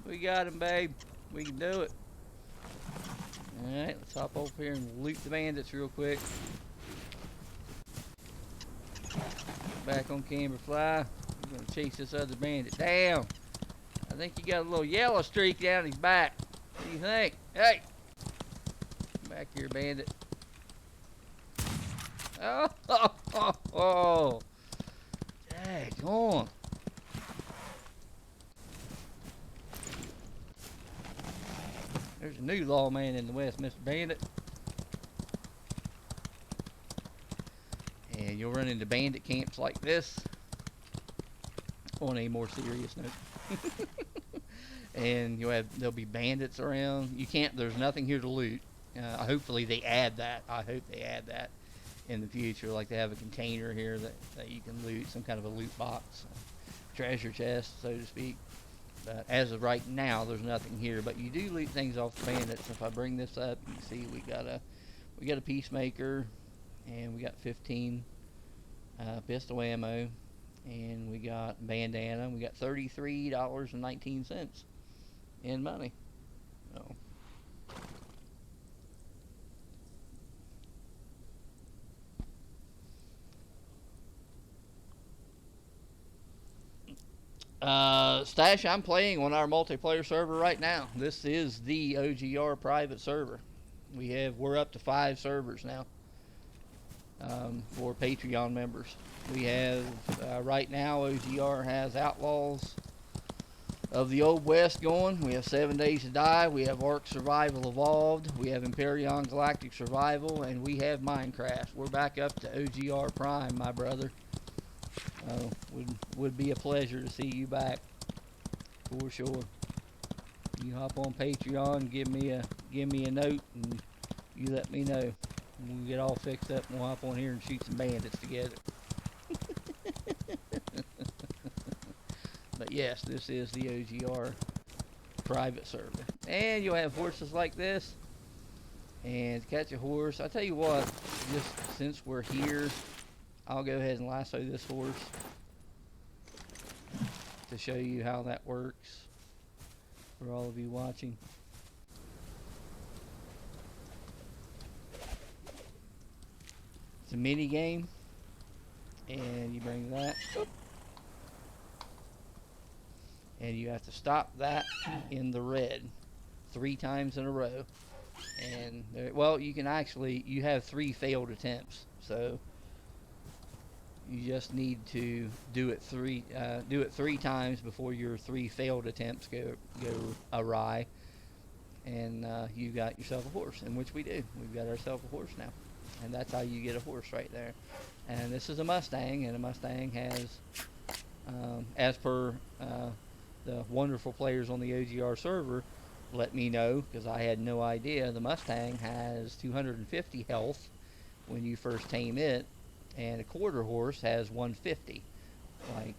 We got him, babe. We can do it. Alright, let's hop over here and loot the bandits real quick. Back on Camberfly. We're going to chase this other bandit down. I think he got a little yellow streak down his back. What do you think? Hey! Come back here, bandit. Oh! Daggone. There's a new lawman in the West, Mr. Bandit. And you'll run into bandit camps like this on a more serious note. And there'll be bandits around. There's nothing here to loot. Hopefully they add that. I hope they add that in the future. Like they have a container here that you can loot, some kind of a loot box, treasure chest, so to speak. But as of right now, there's nothing here. But you do loot things off the bandits. If I bring this up, you can see we got a peacemaker, and we got 15 pistol ammo, and we got bandana. We got $33.19 in money. So. Stash, I'm playing on our multiplayer server right now. This is the OGR private server. We're up to 5 servers now for Patreon members. We have right now OGR has Outlaws of the Old West going. We have 7 Days to Die. We have Ark Survival Evolved. We have Imperion Galactic Survival, and we have Minecraft. We're back up to OGR Prime, my brother. Would be a pleasure to see you back, for sure. You hop on Patreon, give me a note, and you let me know. And we'll get all fixed up, and we'll hop on here and shoot some bandits together. But yes, this is the OGR private server. And you'll have horses like this. And to catch a horse, I tell you what, just since we're here, I'll go ahead and lasso this horse to show you how that works for all of you watching. It's a mini game, and you bring that, and you have to stop that in the red 3 times in a row. And well, you can actually, you have 3 failed attempts, so you just need to do it 3 times before your 3 failed attempts go awry, and you got yourself a horse, in which we do. We've got ourselves a horse now, and that's how you get a horse right there. And this is a Mustang, and a Mustang has, as per the wonderful players on the OGR server let me know, because I had no idea, the Mustang has 250 health when you first tame it, and a quarter horse has 150, like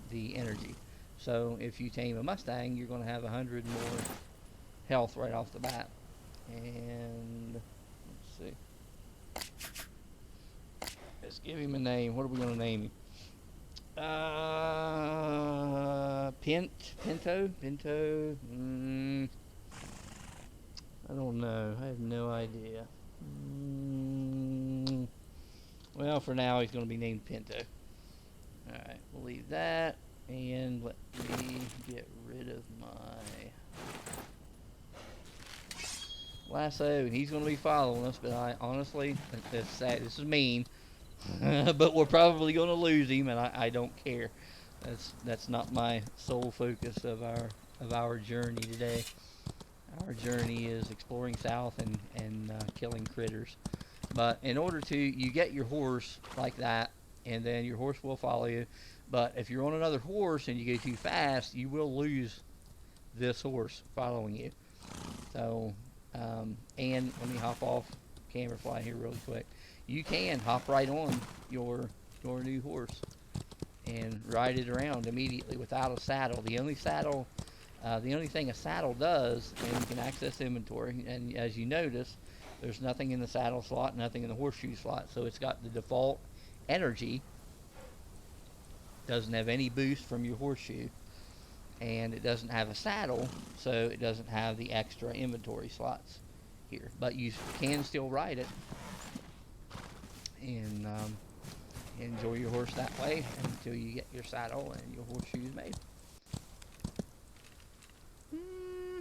the energy. So if you tame a Mustang, you're going to have 100 more health right off the bat. And let's see, let's give him a name. What are we going to name him? Pinto? I don't know. I have no idea. Well, for now, he's going to be named Pinto. Alright, we'll leave that. And let me get rid of my lasso. And he's going to be following us, but I honestly, that's sad. This is mean. But we're probably going to lose him, and I don't care. That's not my sole focus of our journey today. Our journey is exploring south and killing critters. But in order to, you get your horse like that, and then your horse will follow you. But if you're on another horse and you go too fast, you will lose this horse following you. So, and let me hop off camera fly here really quick. You can hop right on your new horse and ride it around immediately without a saddle. The only thing a saddle does, and you can access inventory, and as you notice, there's nothing in the saddle slot, nothing in the horseshoe slot, so it's got the default energy, doesn't have any boost from your horseshoe, and it doesn't have a saddle, so it doesn't have the extra inventory slots here. But you can still ride it and enjoy your horse that way until you get your saddle and your horseshoes made.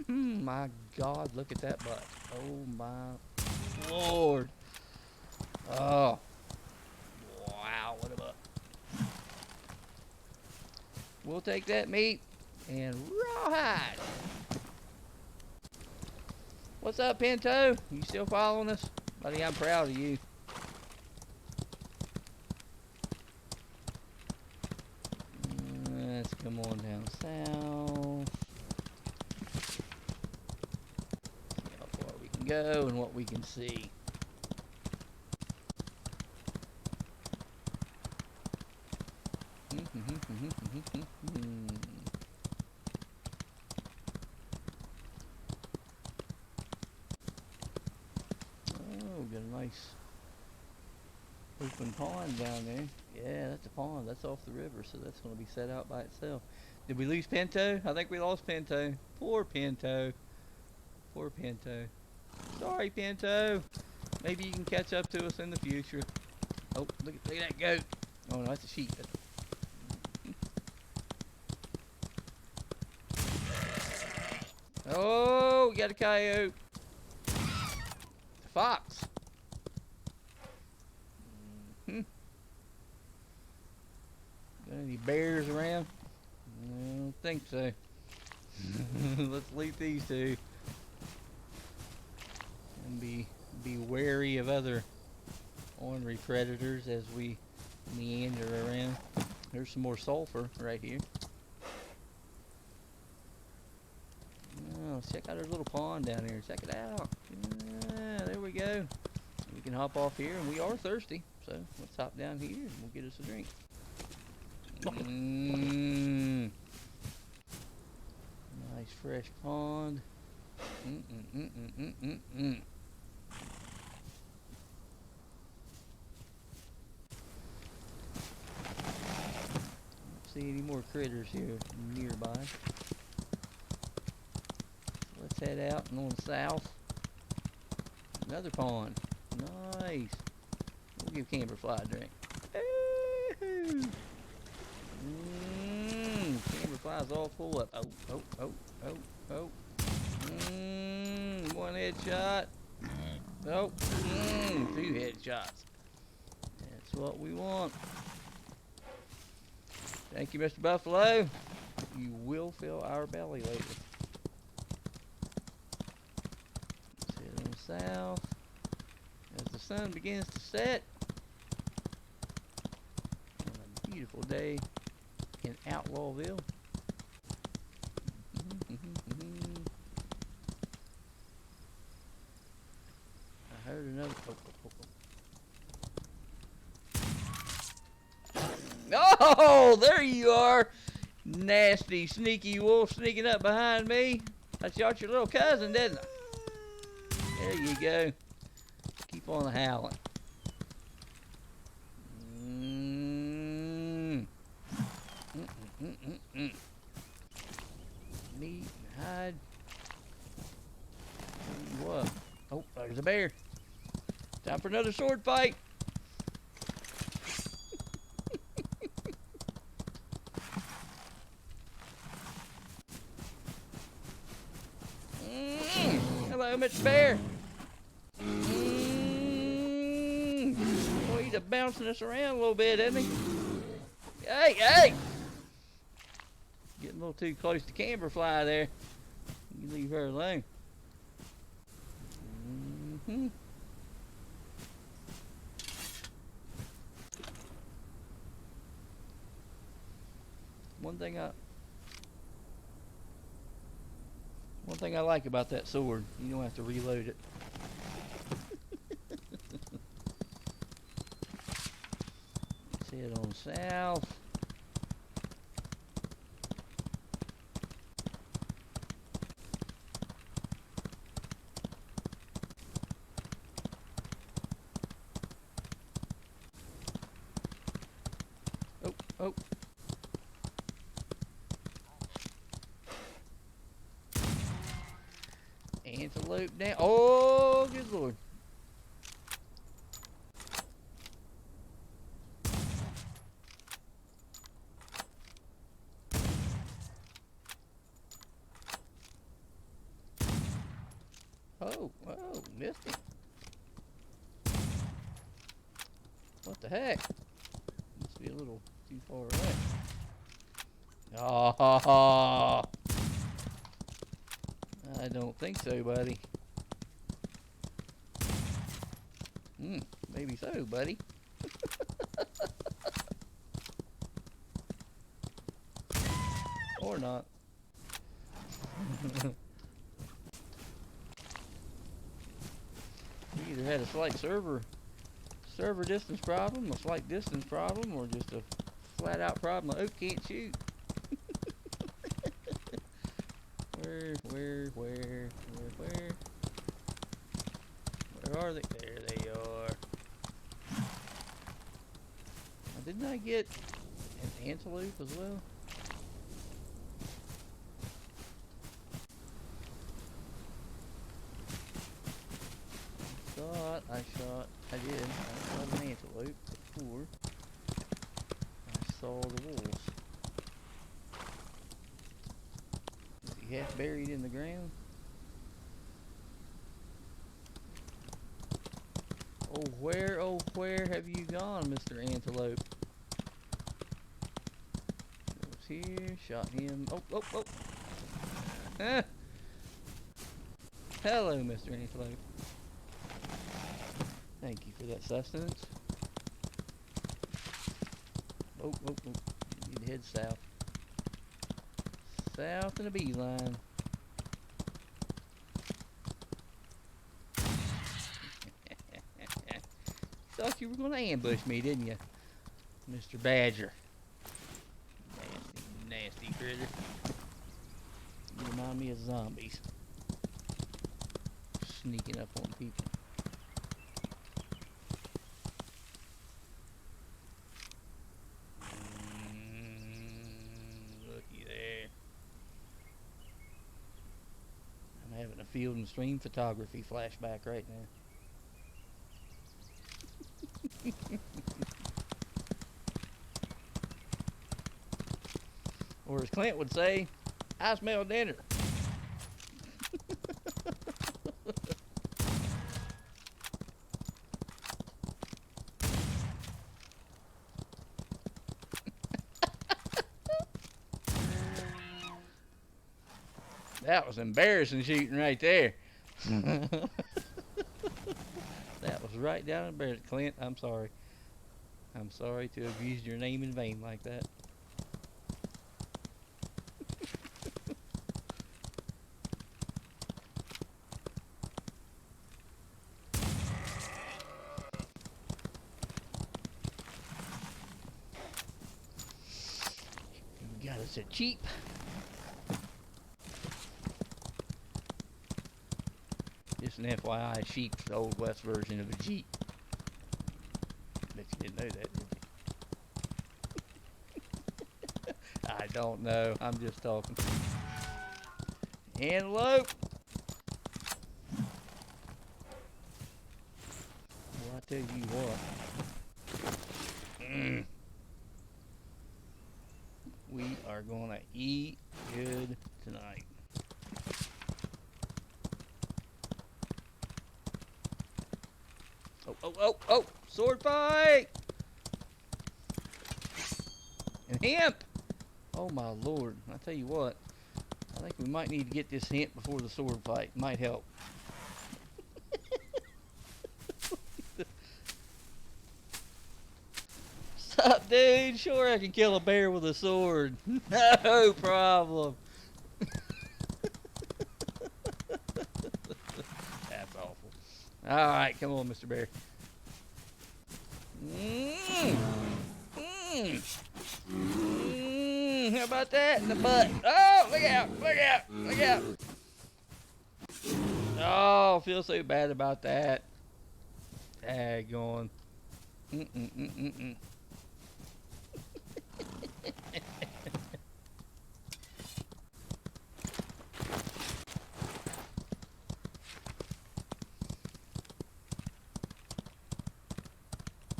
My God, look at that butt. Oh my Lord. Oh. Wow, what a butt. We'll take that meat and rawhide. What's up, Pinto? You still following us? Buddy, I'm proud of you. Let's come on down south. See how far we can go and what we can see. Oh, got a nice open pond down there. Yeah, that's a pond. That's off the river, so that's going to be set out by itself. Did we lose Pinto? I think we lost Pinto. Poor Pinto. Poor Pinto. Sorry, Pinto. Maybe you can catch up to us in the future. Oh, look at that goat. Oh, no, that's a sheep. Oh, we got a coyote. Fox. Got any bears around? I don't think so. Let's leave these two and be wary of other ornery predators as we meander around. There's some more sulfur right here. Oh, let's check out our little pond down here. Check it out. Yeah, there we go. We can hop off here, and we are thirsty, so let's hop down here and we'll get us a drink. Nice fresh pond. Mm-mm-mm-mm-mm-mm. Don't see any more critters here nearby. Let's head out and on south. Another pond. Nice. We'll give Camberfly a drink. Camberfly's all full up. Oh. One headshot. Oh, two headshots. That's what we want. Thank you, Mr. Buffalo. You will fill our belly later. Let's head on south. As the sun begins to set on a beautiful day in Outlawville. I heard another. Oh, there you are. Nasty, sneaky wolf sneaking up behind me. I shot your little cousin, didn't I? There you go. Keep on howling. Meat and hide. What? Oh, there's a bear. Time for another sword fight. Hello, Mr. Bear. Boy, he's bouncing us around a little bit, isn't he? Hey! Getting a little too close to Camberfly there. You leave her alone. One thing I like about that sword, you don't have to reload it. Let's head on south. Oh. Antelope down. Oh, good Lord. Oh, missed him. What the heck? Must be a little too far away. Oh, I don't think so, buddy. Maybe so, buddy. Or not. We either had a slight server distance problem, a slight distance problem, or just a flat out problem. Oh, can't shoot. Where are they? There they are. Now, didn't I get an antelope as well? I did. I shot an antelope before I saw the wolves. Is he half buried in the ground? Oh, where have you gone, Mr. Antelope? Was here, shot him. Oh. Ah. Hello, Mr. Antelope. Thank you for that sustenance. Oh. Need to head south. South in a beeline. Thought you were going to ambush me, didn't you, Mr. Badger? Nasty critter. You remind me of zombies sneaking up on people. Looky there. I'm having a field and stream photography flashback right now. Or as Clint would say, I smell dinner. That was embarrassing shooting right there. That was right down embarrassing. Clint, I'm sorry. I'm sorry to have used your name in vain like that. You got us a Jeep. Just an FYI, sheep's the old west version of a Jeep. Bet you didn't know that, did you? I don't know. I'm just talking. Antelope. Well, I tell you what. We are gonna eat good tonight. Oh, sword fight! And hemp! Oh my lord, I tell you what, I think we might need to get this hemp before the sword fight. Might help. Sup, dude? Sure, I can kill a bear with a sword. No problem. That's awful. Alright, come on, Mr. Bear. How about that in the butt? Oh, look out, look out, look out. Oh, I feel so bad about that. Daggone.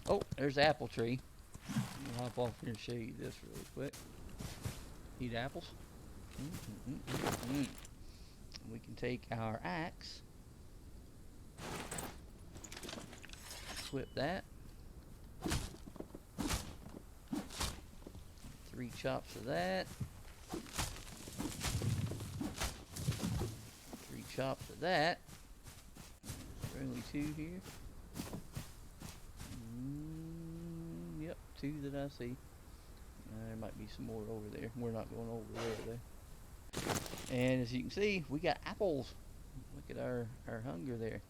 Oh, there's the apple tree. I'll hop off here and show you this really quick. Eat apples. We can take our axe, whip that. 3 chops of that. 3 chops of that. There's only 2 here. Yep, 2 that I see. There might be some more over there. We're not going over there though. And as you can see, we got apples. Look at our hunger there.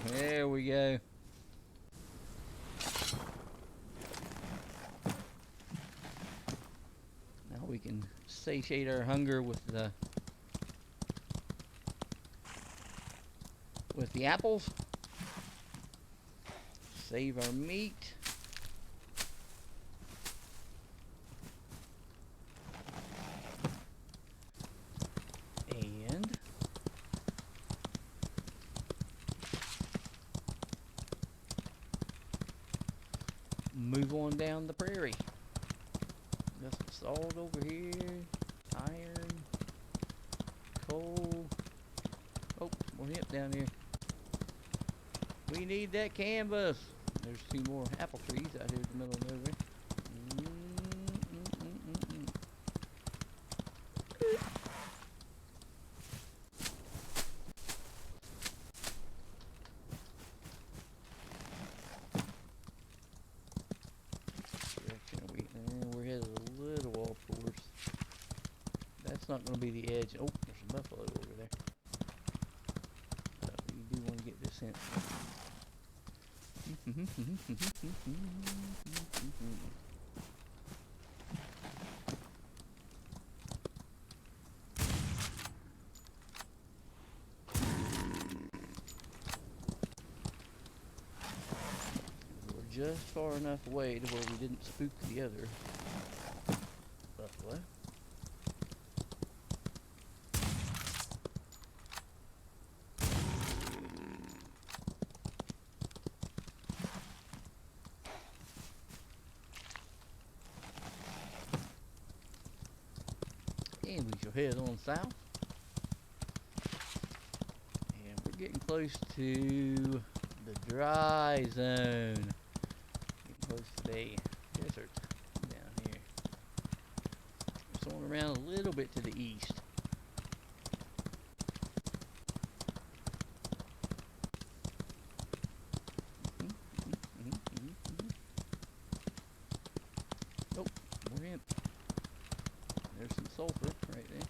There we go. Now we can satiate our hunger with the apples. Save our meat. And move on down the prairie. Got some salt over here, iron, coal. Oh, more hemp down here. We need that canvas. There's 2 more apple trees out here in the middle of nowhere. We're headed a little off course. That's not going to be the edge. Oh, there's a buffalo over there. We do want to get this in. We're just far enough away to where we didn't spook the other buffalo. And we shall head on south. And we're getting close to the dry zone. Getting close to the desert down here. It's on around a little bit to the east. Oh, we're in. There's some sulfur right there.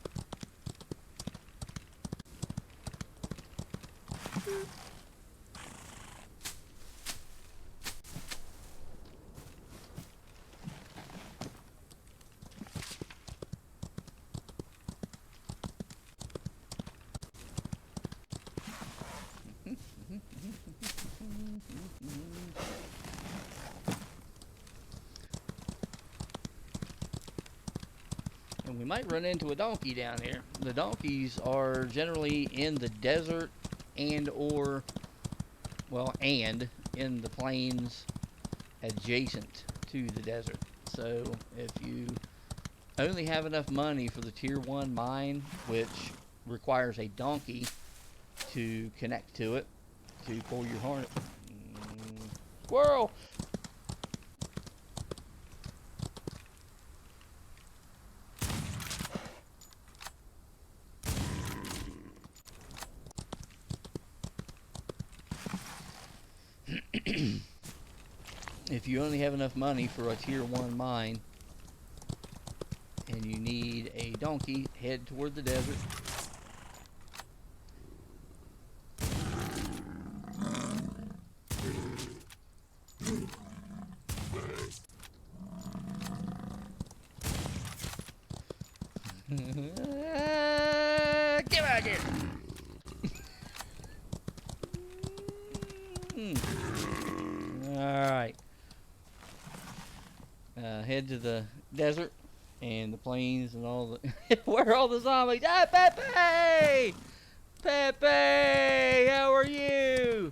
And we might run into a donkey down here. The donkeys are generally in the desert and in the plains adjacent to the desert. So if you only have enough money for the tier 1 mine, which requires a donkey to connect to it to pull your harness. Squirrel! If you only have enough money for a tier 1 mine and you need a donkey, head toward the desert. Get out here! Alright. Head to the desert and the plains and all the... Where are all the zombies? Ah, Pepe! Pepe! How are you?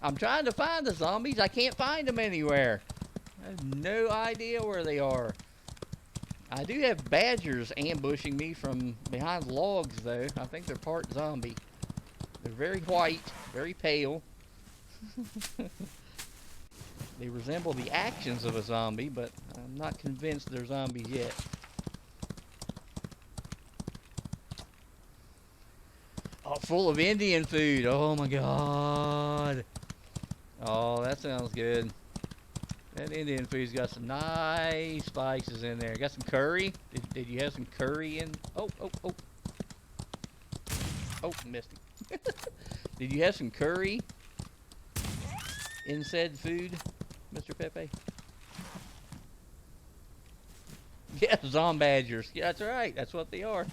I'm trying to find the zombies. I can't find them anywhere. I have no idea where they are. I do have badgers ambushing me from behind logs, though. I think they're part zombie. They're very white, very pale. They resemble the actions of a zombie, but I'm not convinced they're zombies yet. Oh, full of Indian food. Oh my god. Oh, that sounds good. That Indian food's got some nice spices in there. Got some curry? Did you have some curry in? Oh. Oh, missed it. Did you have some curry in said food, Mr. Pepe? Yeah, zombadgers. Yeah, that's right. That's what they are.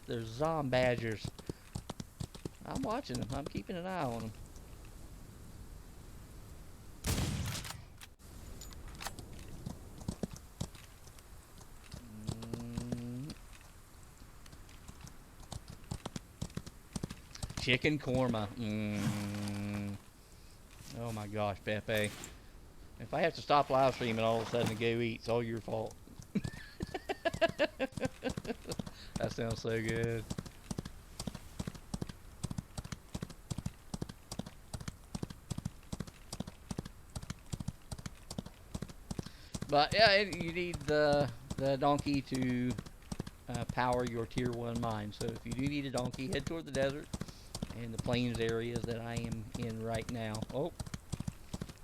They're zombadgers. I'm watching them. I'm keeping an eye on them. Chicken korma. Oh my gosh, Pepe. If I have to stop live streaming all of a sudden to go eat, it's all your fault. That sounds so good. But yeah, you need the donkey to power your tier 1 mine. So if you do need a donkey, head toward the desert and the plains areas that I am in right now. Oh,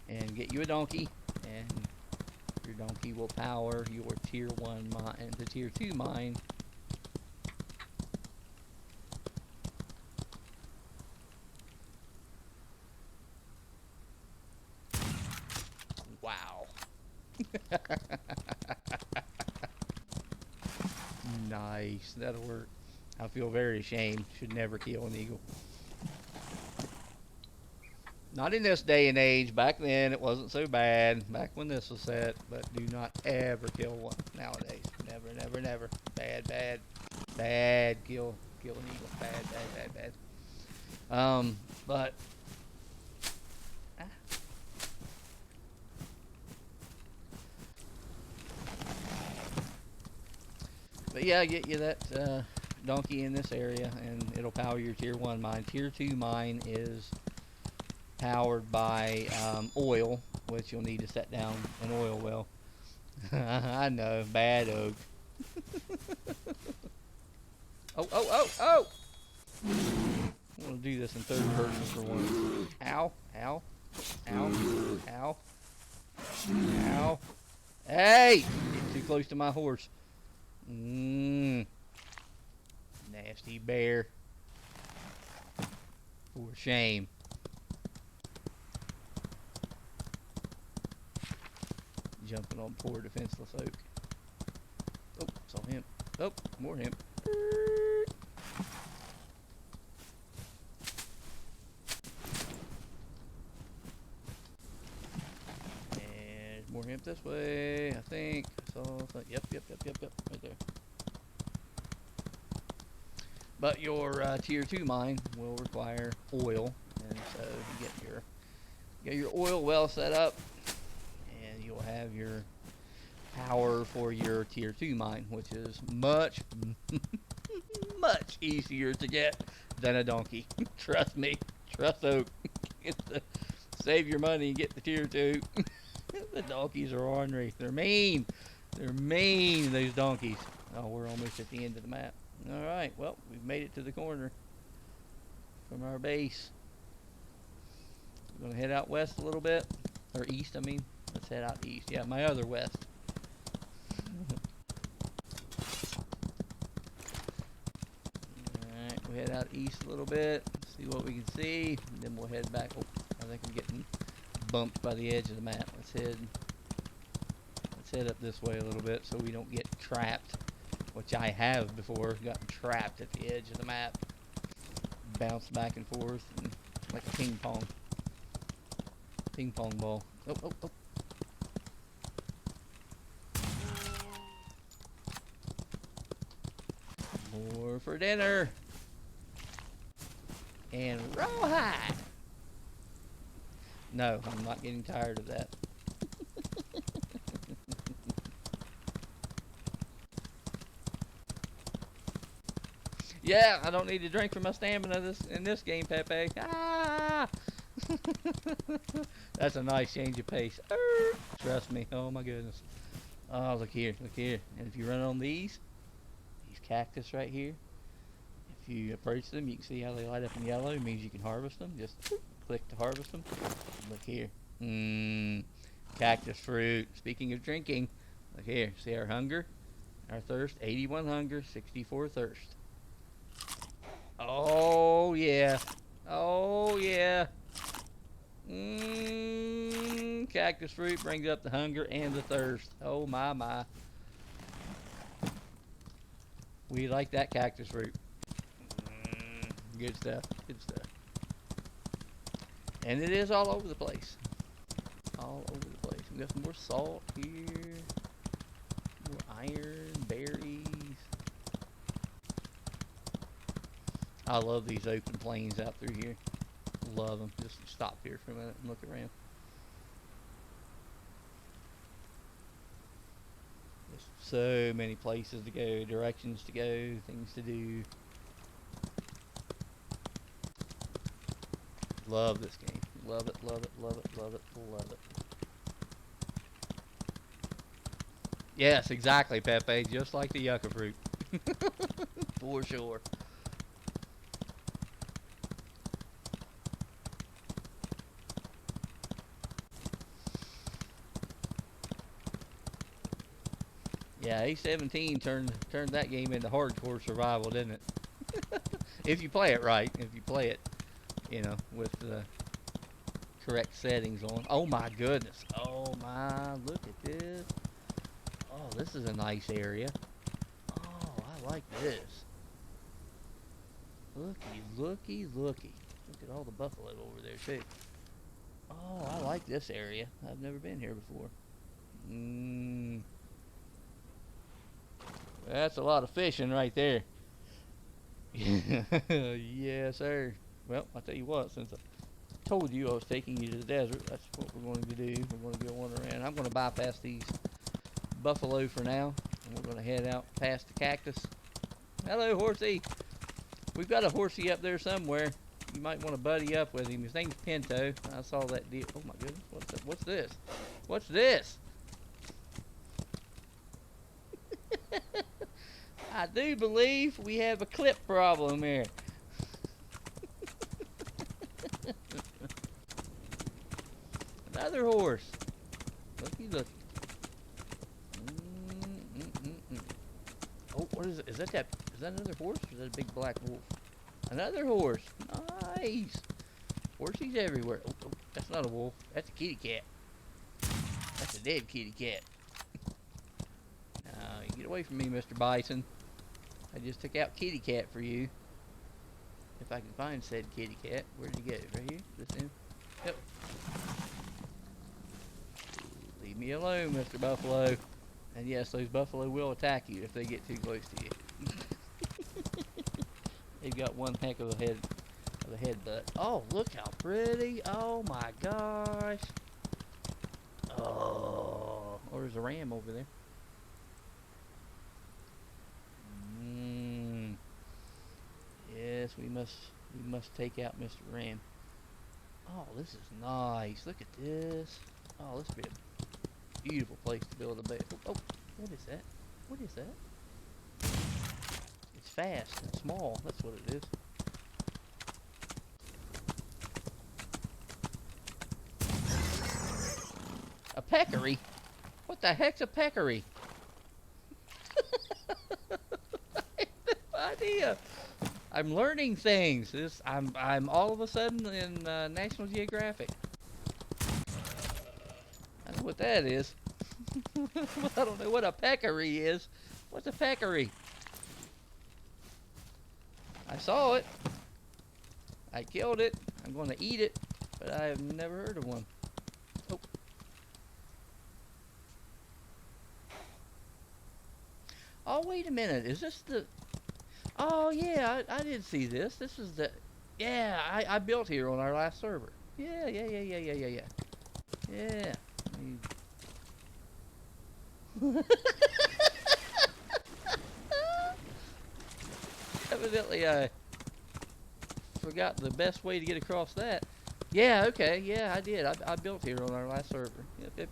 and get you a donkey, and your donkey will power your tier 1 mine, the tier 2 mine. Nice. That'll work. I feel very ashamed. Should never kill an eagle. Not in this day and age. Back then, it wasn't so bad. Back when this was set. But do not ever kill one nowadays. Never, never, never. Bad, bad, bad. Kill an eagle. Bad, bad, bad, bad. But yeah, get you that donkey in this area, and it'll power your tier 1 mine. Tier 2 mine is powered by oil, which you'll need to set down an oil well. I know, bad oak. Oh, oh, oh, oh! I'm gonna do this in third person for once. Ow, ow, ow, ow, ow. Hey! Get too close to my horse. Nasty bear. For shame. Jumping on poor defenseless oak. Oh, saw him. Oh, more him. And more hemp this way, I think. I saw something. Yep, right there. But your tier 2 mine will require oil, and so you get your oil well set up, and you'll have your power for your tier 2 mine, which is much much easier to get than a donkey. Trust me. Trust Oak. Save your money and get the tier 2. The donkeys are ornery. They're mean. They're mean, those donkeys. Oh, we're almost at the end of the map. Alright, well, we've made it to the corner from our base. We're going to head out west a little bit. Or east, I mean. Let's head out east. Yeah, my other west. Alright, we'll head out east a little bit. See what we can see. And then we'll head back. Oh, I think I'm getting bumped by the edge of the map. Let's head up this way a little bit so we don't get trapped. Which I have before, gotten trapped at the edge of the map. Bounce back and forth, and like a ping pong ball. Oh, oh, oh. More for dinner. And rawhide. No, I'm not getting tired of that. Yeah, I don't need to drink for my stamina in this game, Pepe. Ah! That's a nice change of pace. Trust me. Oh my goodness. Oh, look here, look here. And if you run on these cactus right here, if you approach them, you can see how they light up in yellow. It means you can harvest them. Just click to harvest them. Look here. Cactus fruit. Speaking of drinking, look here. See our hunger, our thirst. 81 hunger, 64 thirst. Oh yeah. Oh yeah. Cactus fruit brings up the hunger and the thirst. Oh my. We like that cactus fruit. Good stuff. Good stuff. And it is all over the place. All over the place. We got some more salt here. More iron, berries. I love these open plains out through here. Love them. Just stop here for a minute and look around. There's so many places to go, directions to go, things to do. Love this game. Love it, love it, love it, love it, love it. Yes, exactly, Pepe. Just like the yucca fruit. For sure. Yeah, A17 turned that game into hardcore survival, didn't it? If you play it right, if you play it, you know, with correct settings on. Oh my goodness. Oh my, look at this. Oh, this is a nice area. Oh, I like this. Looky, looky, looky. Look at all the buffalo over there too. Oh, I like this area. I've never been here before. That's a lot of fishing right there. Yes, sir. Well, I'll tell you what, since I told you I was taking you to the desert, that's what we're going to do. We're going to go wander around. I'm going to bypass these buffalo for now, and we're going to head out past the cactus. Hello, horsey. We've got a horsey up there somewhere. You might want to buddy up with him. His name's Pinto. I saw that deal. Oh my goodness, what's that? What's this? What's this? I do believe we have a clip problem here. Another horse. Looky, looky. Oh, what is it? Is that another horse or is that a big black wolf? Another horse. Nice. Horses everywhere. Oh, that's not a wolf. That's a kitty cat. That's a dead kitty cat. Get away from me, Mr. Bison. I just took out kitty cat for you. If I can find said kitty cat. Where did he go? Right here? This in? Yep. Leave me alone, Mr. Buffalo. And yes, those buffalo will attack you if they get too close to you. They've got one heck of a headbutt. Oh, look how pretty. Oh my gosh. Oh, there's a ram over there. Yes, we must take out Mr. Ram. Oh, this is nice. Look at this. Oh, this would be a beautiful place to build a base. Oh, what is that? What is that? It's fast and small. That's what it is. A peccary? What the heck's a peccary? I have no idea. I'm learning things. I'm all of a sudden in National Geographic. I know what that is. I don't know what a peccary is. What's a peccary? I saw it. I killed it. I'm going to eat it, but I have never heard of one. Oh. Oh, wait a minute. Is this the... Oh, yeah, I did see this. This is the... Yeah, I built here on our last server. Yeah. Yeah. Evidently, I forgot the best way to get across that. Yeah, okay, yeah, I did. I built here on our last server. Yep.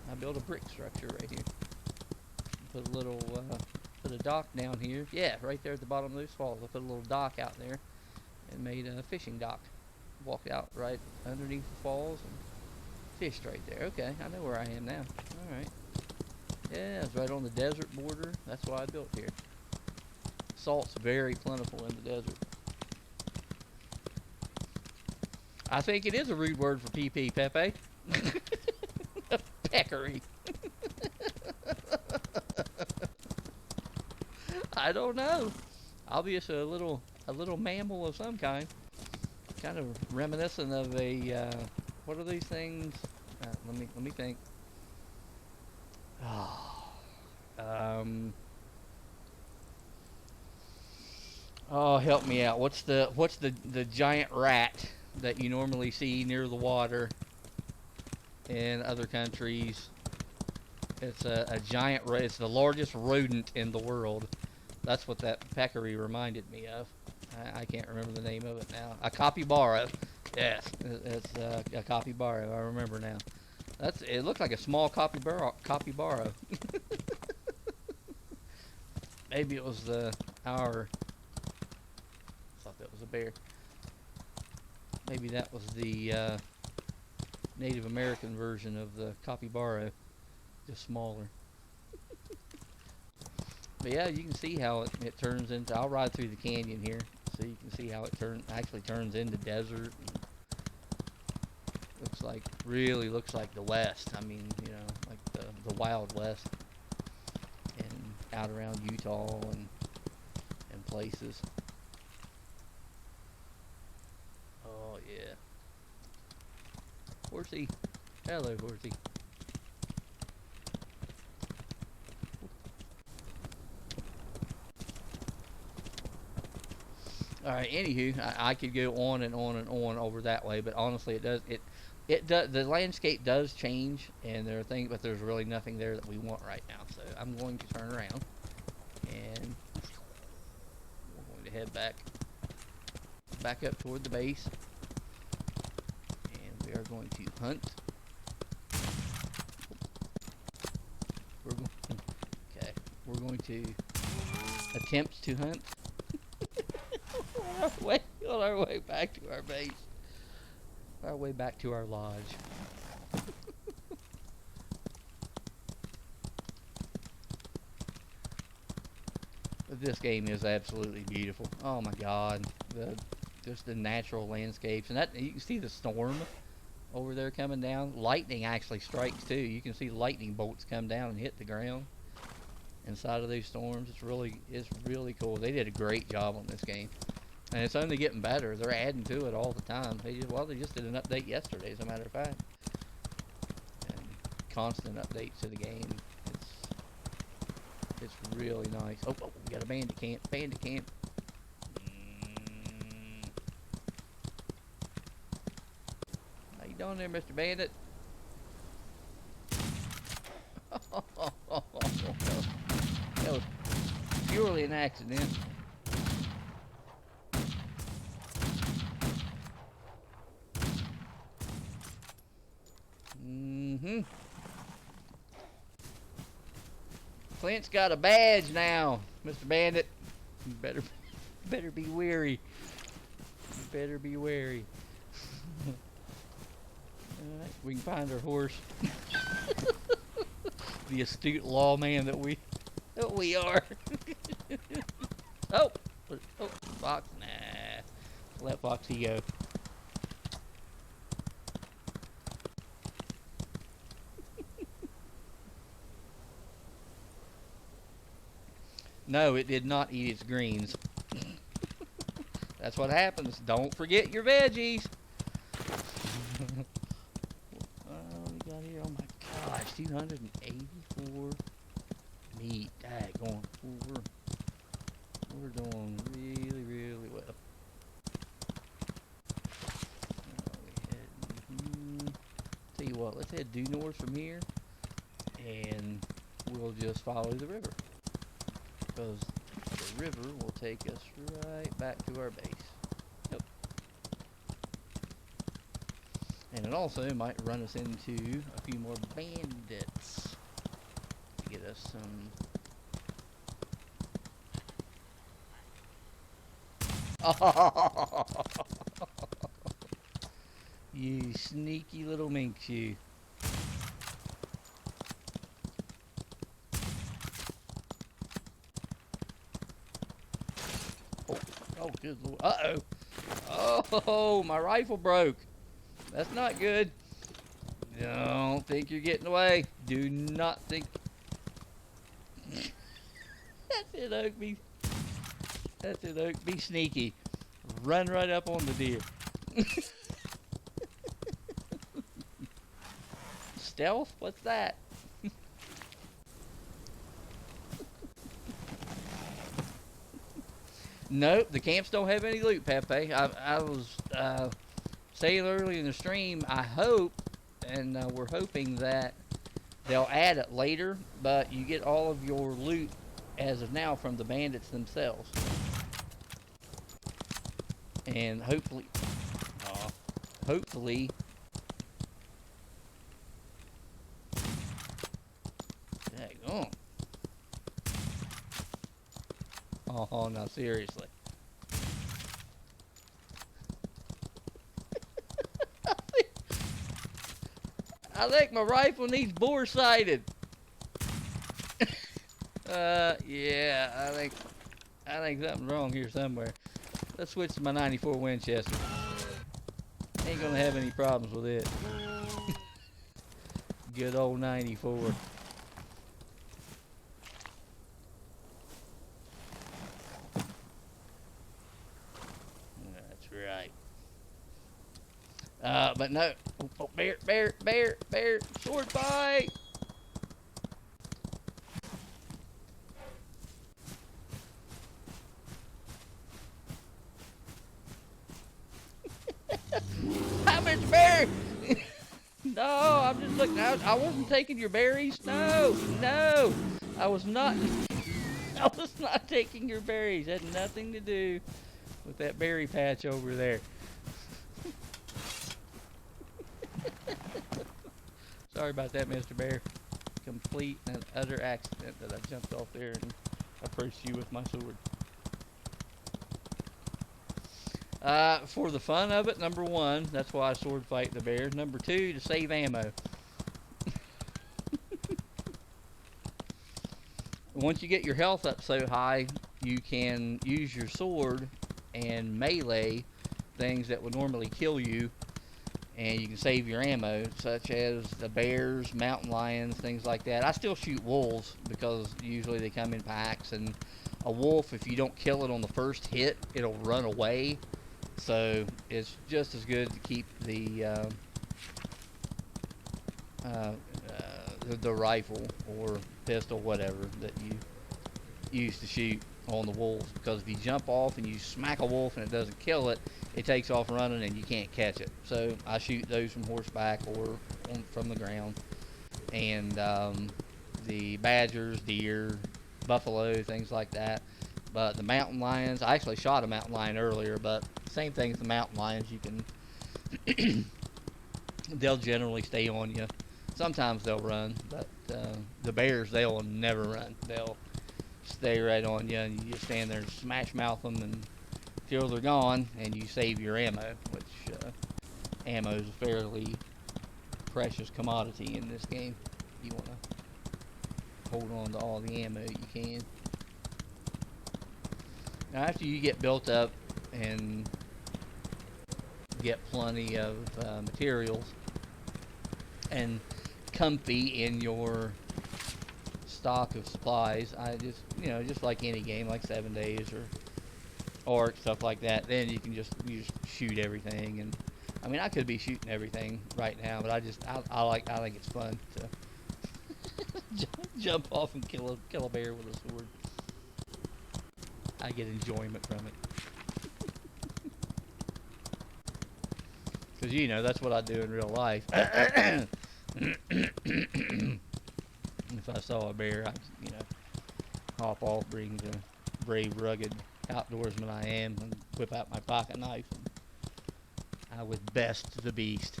I built a brick structure right here. Put a little... Put a dock down here. Yeah, right there at the bottom of those falls. I put a little dock out there and made a fishing dock. Walked out right underneath the falls and fished right there. Okay, I know where I am now. Alright. Yeah, it's right on the desert border. That's why I built here. Salt's very plentiful in the desert. I think it is a rude word for PP, Pepe. A peccary. I don't know. Obviously a little mammal of some kind. Kind of reminiscent of a what are these things? Let me think. Oh, help me out. What's the giant rat that you normally see near the water in other countries? It's a giant rat. It's the largest rodent in the world. That's what that peccary reminded me of. I can't remember the name of it now. A capybara. Yes, it's a capybara. I remember now. It looked like a small capybara. Maybe it was our... I thought that was a bear. Maybe that was the Native American version of the capybara, just smaller. But yeah, you can see how it turns into... I'll ride through the canyon here so you can see how it actually turns into desert. Really looks like the West. I mean, you know, like the Wild West, and out around Utah and places. Oh yeah, horsey, hello horsey. All right. Anywho, I could go on and on and on over that way, but honestly, it does. The landscape does change, and there are things, but there's really nothing there that we want right now. So I'm going to turn around, and we're going to head back up toward the base, and we are going to hunt. We're going. Okay. We're going to attempt to hunt on our way back to our base, our way back to our lodge. This game is absolutely beautiful. Oh my God, just the natural landscapes, and that you can see the storm over there coming down. Lightning actually strikes too. You can see lightning bolts come down and hit the ground inside of those storms. It's really cool. They did a great job on this game. And it's only getting better. They're adding to it all the time. They just did an update yesterday, as a matter of fact. And constant updates to the game. It's really nice. Oh, we got a bandit camp. Bandit camp. How you doing there, Mr. Bandit? That was purely an accident. Clint's got a badge now, Mr. Bandit. You better be wary. You better be wary. Alright, we can find our horse. The astute lawman that we are. oh, Fox, nah. Let Foxy go. No, it did not eat its greens. That's what happens. Don't forget your veggies. What we got here? Oh my gosh, 284 meat. Daggone. We're doing really, really well. Tell you what, let's head due north from here, and we'll just follow the river. Because the river will take us right back to our base. Yep. And it also might run us into a few more bandits to get us some. You sneaky little minx, you. Oh, good Lord. Uh-oh. Oh, my rifle broke. That's not good. Don't think you're getting away. Do not think. That's it, Oak. That's it, Oak. Be sneaky. Run right up on the deer. Stealth? What's that? Nope, the camps don't have any loot, Pepe. I was saying earlier in the stream, I hope, and we're hoping that they'll add it later, but you get all of your loot as of now from the bandits themselves. And hopefully, daggone. Oh, no, seriously. I think my rifle needs bore sighted. Yeah, I think something's wrong here somewhere. Let's switch to my 94 Winchester. Ain't gonna have any problems with it. Good old 94. That's right. But no. Oh, bear, sword fight! How much bear? No, I'm just looking. I wasn't taking your berries. No, no, I was not. I was not taking your berries. It had nothing to do with that berry patch over there. Sorry about that, Mr. Bear. Complete and utter accident that I jumped off there and approached you with my sword. For the fun of it, number one, that's why I sword fight the bears. Number two, to save ammo. Once you get your health up so high, you can use your sword and melee things that would normally kill you, and you can save your ammo, such as the bears, mountain lions, things like that. I still shoot wolves because usually they come in packs, and a wolf, if you don't kill it on the first hit, it'll run away. So it's just as good to keep the rifle or pistol, whatever, that you use to shoot on the wolves, because if you jump off and you smack a wolf and it doesn't kill it, it takes off running and you can't catch it. So I shoot those from horseback or from the ground. And the badgers, deer, buffalo, things like that. But the mountain lions, I actually shot a mountain lion earlier, but same thing as the mountain lions, you can they'll generally stay on you. Sometimes they'll run, but the bears, they'll never run. They'll stay right on you, and you just stand there and smash mouth them until they're gone, and you save your ammo, which ammo is a fairly precious commodity in this game. You want to hold on to all the ammo you can. Now, after you get built up and get plenty of materials and comfy in your stock of supplies, I just like any game, like 7 Days or Ark, stuff like that, then you just shoot everything. And I mean, I could be shooting everything right now, but I think it's fun to jump off and kill a bear with a sword. I get enjoyment from it. Because, that's what I do in real life. If I saw a bear, I'd, hop off, bring the brave, rugged outdoorsman I am, and whip out my pocket knife. And I would best the beast.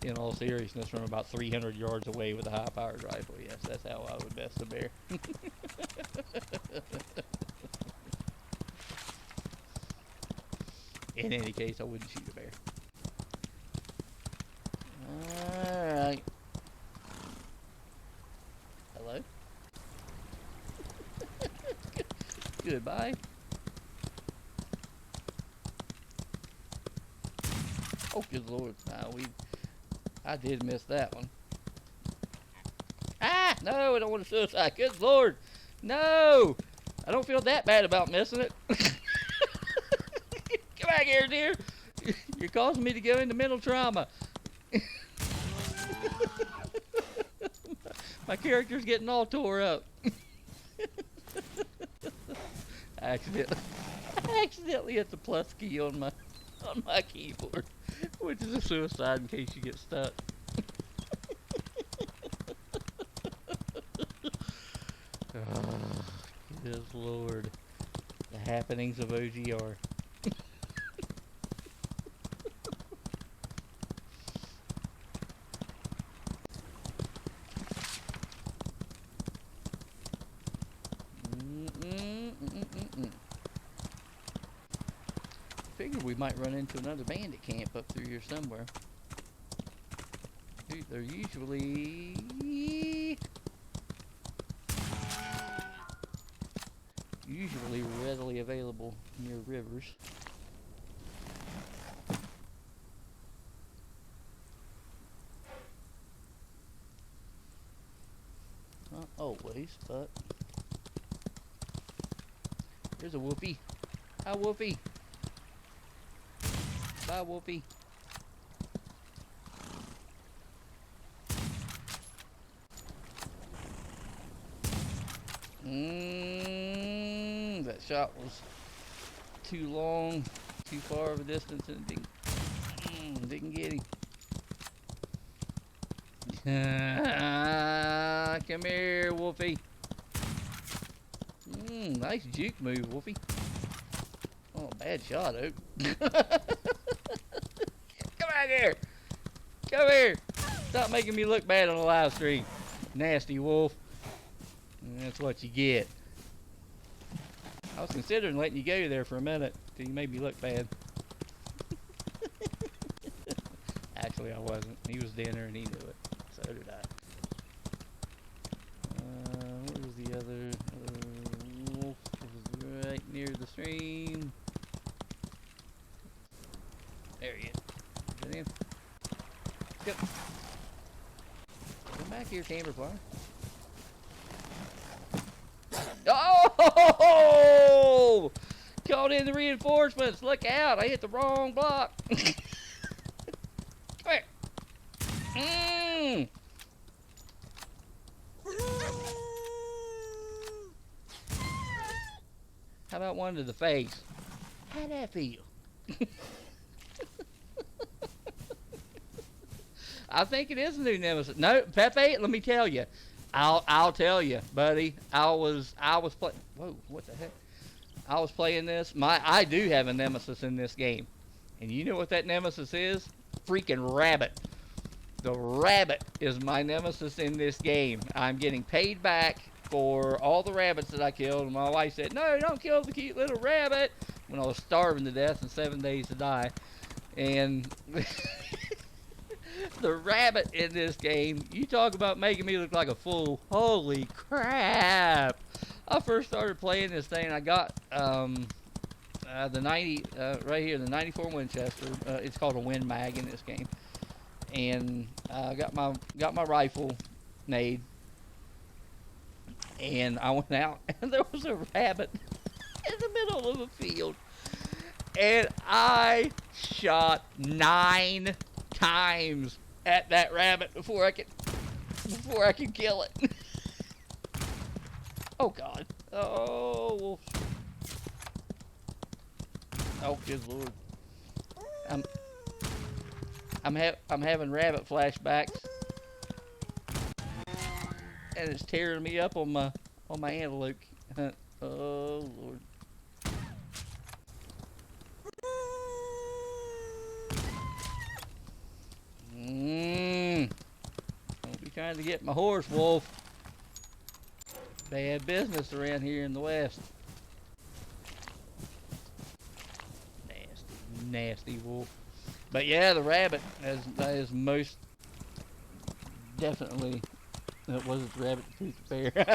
In all seriousness, from about 300 yards away with a high-powered rifle. Yes, that's how I would best the bear. In any case, I wouldn't shoot a bear. Alright. Hello? Goodbye. Oh, good lord. I did miss that one. Ah! No, I don't want to suicide. Good lord. No! I don't feel that bad about missing it. Come back here, dear. You're causing me to go into mental trauma. My character's getting all tore up. I accidentally hit the plus key on my keyboard, which is a suicide in case you get stuck. Oh, good lord. The happenings of OGR. Figured we might run into another bandit camp up through here somewhere. They're usually readily available near rivers. always, but there's a Wolfie. Hi, Wolfie. Bye, Wolfie. That shot was too long, too far of a distance, and it didn't get him. Come here, Wolfie. Nice juke move, Wolfie. Oh, bad shot, Oak. Come back here. Come here. Stop making me look bad on the live stream. Nasty wolf. And that's what you get. I was considering letting you go there for a minute till you made me look bad. Actually, I wasn't. He was dinner and he knew it. So did I. Where was the other wolf? It was right near the stream. There he is. Get in. Go. Come back here, camberfly. Oh! Called in the reinforcements. Look out. I hit the wrong block. Come here. How about one to the face? How'd that feel? I think it is a new nemesis. No, Pepe, let me tell you. I'll tell you, buddy. I was playing. Whoa, what the heck? I was playing this. I do have a nemesis in this game, and you know what that nemesis is? Freaking rabbit. The rabbit is my nemesis in this game. I'm getting paid back for all the rabbits that I killed, and my wife said, "No, don't kill the cute little rabbit." When I was starving to death and 7 days to die, and. The rabbit in this game, you talk about making me look like a fool. Holy crap. I first started playing this thing, I got the 90, right here, the 94 Winchester. It's called a Win Mag in this game. And I got my rifle made. And I went out, and there was a rabbit in the middle of a field. And I shot 9 times at that rabbit before I could kill it. Oh God. Oh wolf. Oh good Lord. I'm having rabbit flashbacks, and it's tearing me up on my antelope hunt. Oh Lord. Don't be trying to get my horse, wolf. Bad business around here in the west. Nasty wolf. But yeah, the rabbit is most definitely. Was it the rabbit that tooth the bear?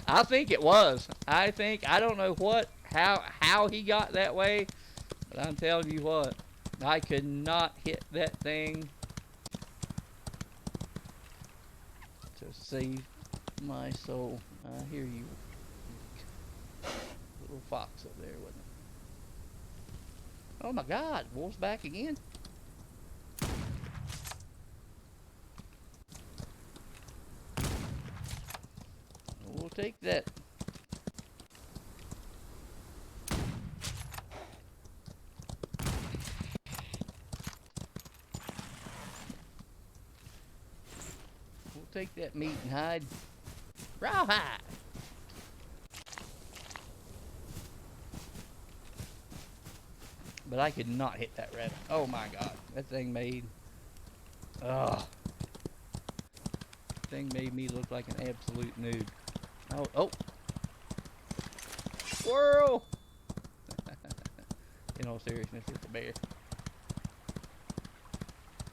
I think it was. I don't know how he got that way, but I'm telling you what. I could not hit that thing to save my soul. I hear you. Little fox up there, wasn't it? Oh my God, wolf's back again. We'll take that. Take that meat and hide. Rawhide. But I could not hit that rabbit. Oh my God. That thing made. Ugh. That thing made me look like an absolute noob. Oh. Squirrel! In all seriousness, it's a bear.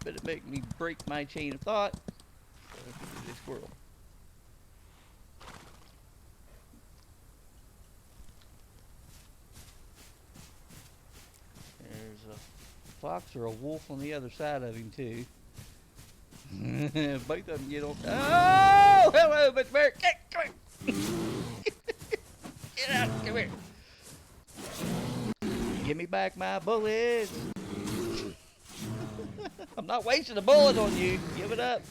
But it made me break my chain of thought. A squirrel. There's a fox or a wolf on the other side of him too. Both of them get on. Oh, hello, Mr. Bear. Come here. Get out. Come here. Give me back my bullets. I'm not wasting a bullet on you. Give it up.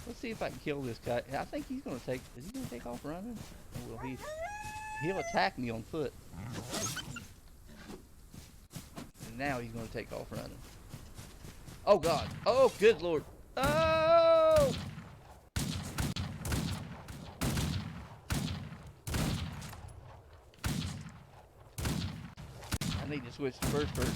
Let's see if I can kill this guy. I think he's gonna take. Is he gonna take off running? Or will he? He'll attack me on foot. And now he's gonna take off running. Oh God! Oh, good Lord! Oh! I need to switch to first person.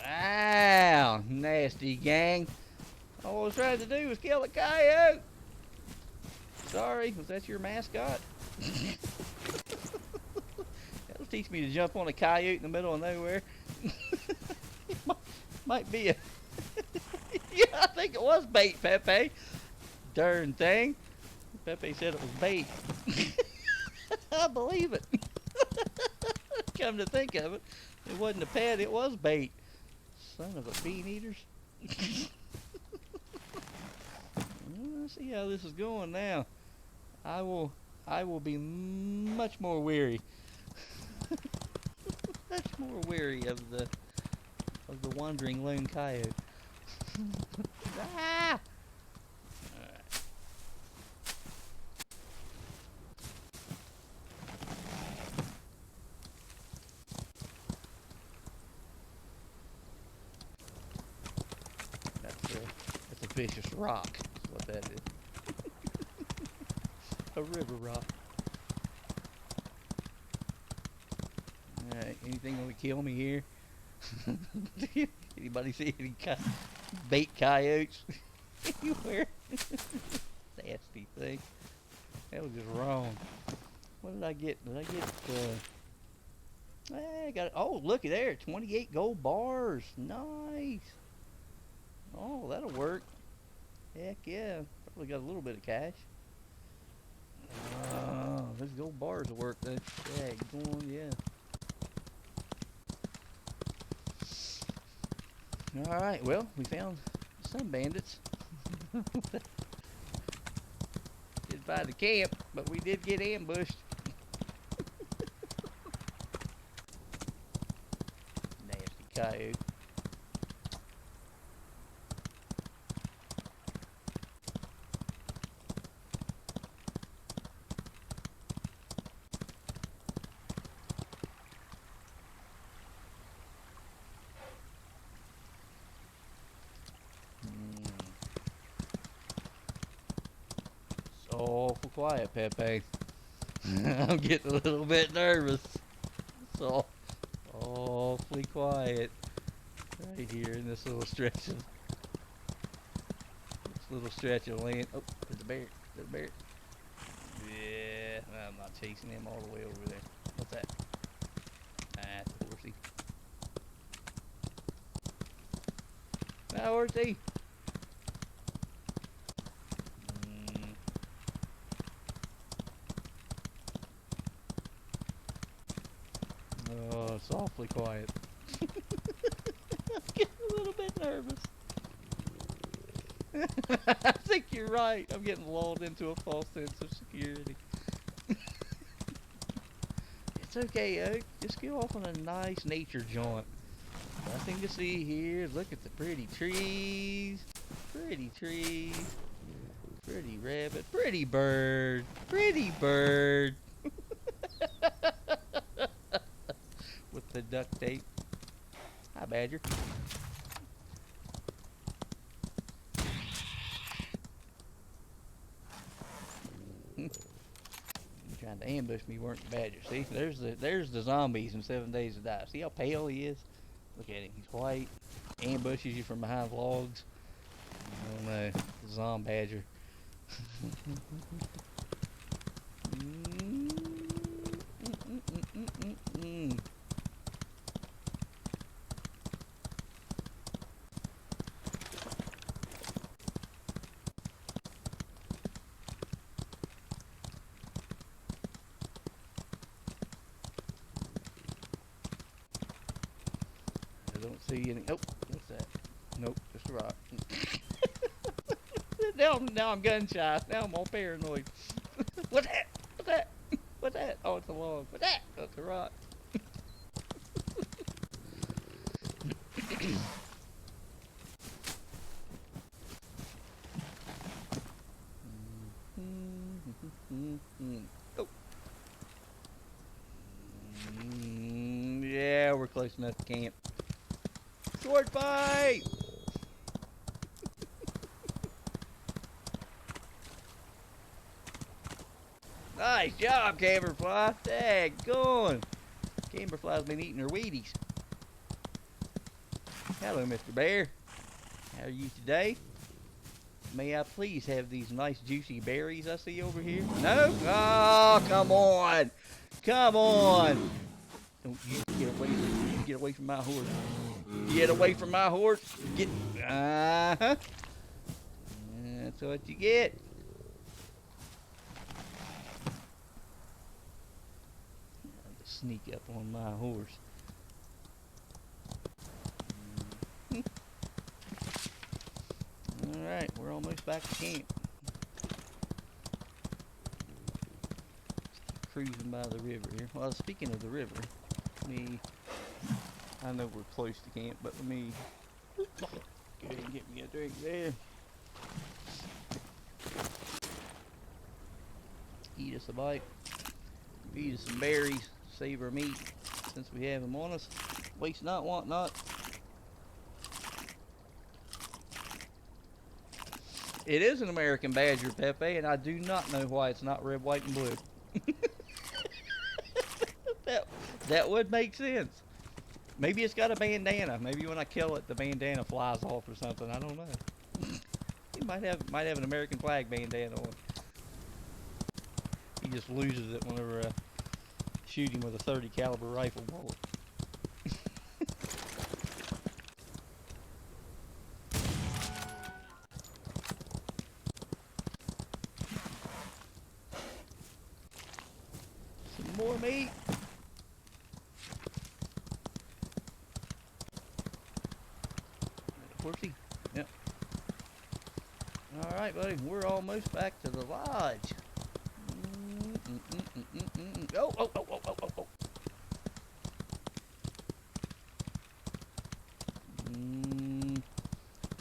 Wow, nasty gang. All I was trying to do was kill a coyote. Sorry, was that your mascot? That'll teach me to jump on a coyote in the middle of nowhere. It might be a... Yeah, I think it was bait, Pepe. Darn thing. Pepe said it was bait. I believe it. Come to think of it, it wasn't a pet, it was bait. Son of a bean eaters. Let's see how this is going now. I will be much more weary. Much more weary of the wandering lone coyote. Ah! Alright. That's a vicious rock. That's what that is. A river rock. Alright, anything gonna kill me here? Anybody see any bait coyotes anywhere? Nasty thing. That was just wrong. What did I get? Did I get I got, oh, looky there, 28 gold bars. Nice. Oh, that'll work. Heck yeah. Probably got a little bit of cash. Oh, those gold bars will work. That going, yeah. Alright, well, we found some bandits. Did find the camp, but we did get ambushed. Nasty coyote. Awful quiet, Pepe. I'm getting a little bit nervous. It's awfully quiet right here in this little stretch of land. Oh, there's a bear. There's a bear. Yeah, I'm not chasing him all the way over there. What's that? Ah, it's a horsey. Ah, horsey. Oh, it's awfully quiet. I'm getting a little bit nervous. I think you're right. I'm getting lulled into a false sense of security. It's okay, Oak. Just go off on a nice nature jaunt. Nothing to see here. Look at the pretty trees. Pretty trees. Pretty rabbit. Pretty bird. Pretty bird. With the duct tape. Hi, Badger. Trying to ambush me, weren't the Badger? See, there's the zombies in 7 Days to Die. See how pale he is? Look at him. He's white. Ambushes you from behind logs. Oh no, the zombie badger. I don't see any. Oh, what's that? Nope, just a rock. now I'm gun shy. Now I'm all paranoid. What's that? What's that? What's that? Oh, it's a log. What's that? Oh, it's a rock. Oh. Yeah, we're close enough to camp. Sword fight! Nice job, Camberfly. Daggone. Camberfly's been eating her Wheaties. Hello, Mr. Bear. How are you today? May I please have these nice juicy berries I see over here? No? Oh, come on. Come on. Don't you get away from my horse. Get away from my horse. Get, uh-huh. That's what you get. Sneak up on my horse. Alright, we're almost back to camp. Cruising by the river here. Well, speaking of the river, I know we're close to camp, but let me go ahead and get me a drink there. Eat us a bite. Eat us some berries. Save our meat since we have them on us. Waste not, want not. It is an American badger, Pepe, and I do not know why it's not red, white, and blue. that would make sense. Maybe it's got a bandana. Maybe when I kill it, the bandana flies off or something. I don't know. He might have an American flag bandana on. He just loses it whenever I shoot him with a 30 caliber rifle bullet. Some more meat. Horsey? Yep. Alright, buddy. We're almost back to the lodge. Oh, oh, oh, oh, oh, oh, oh.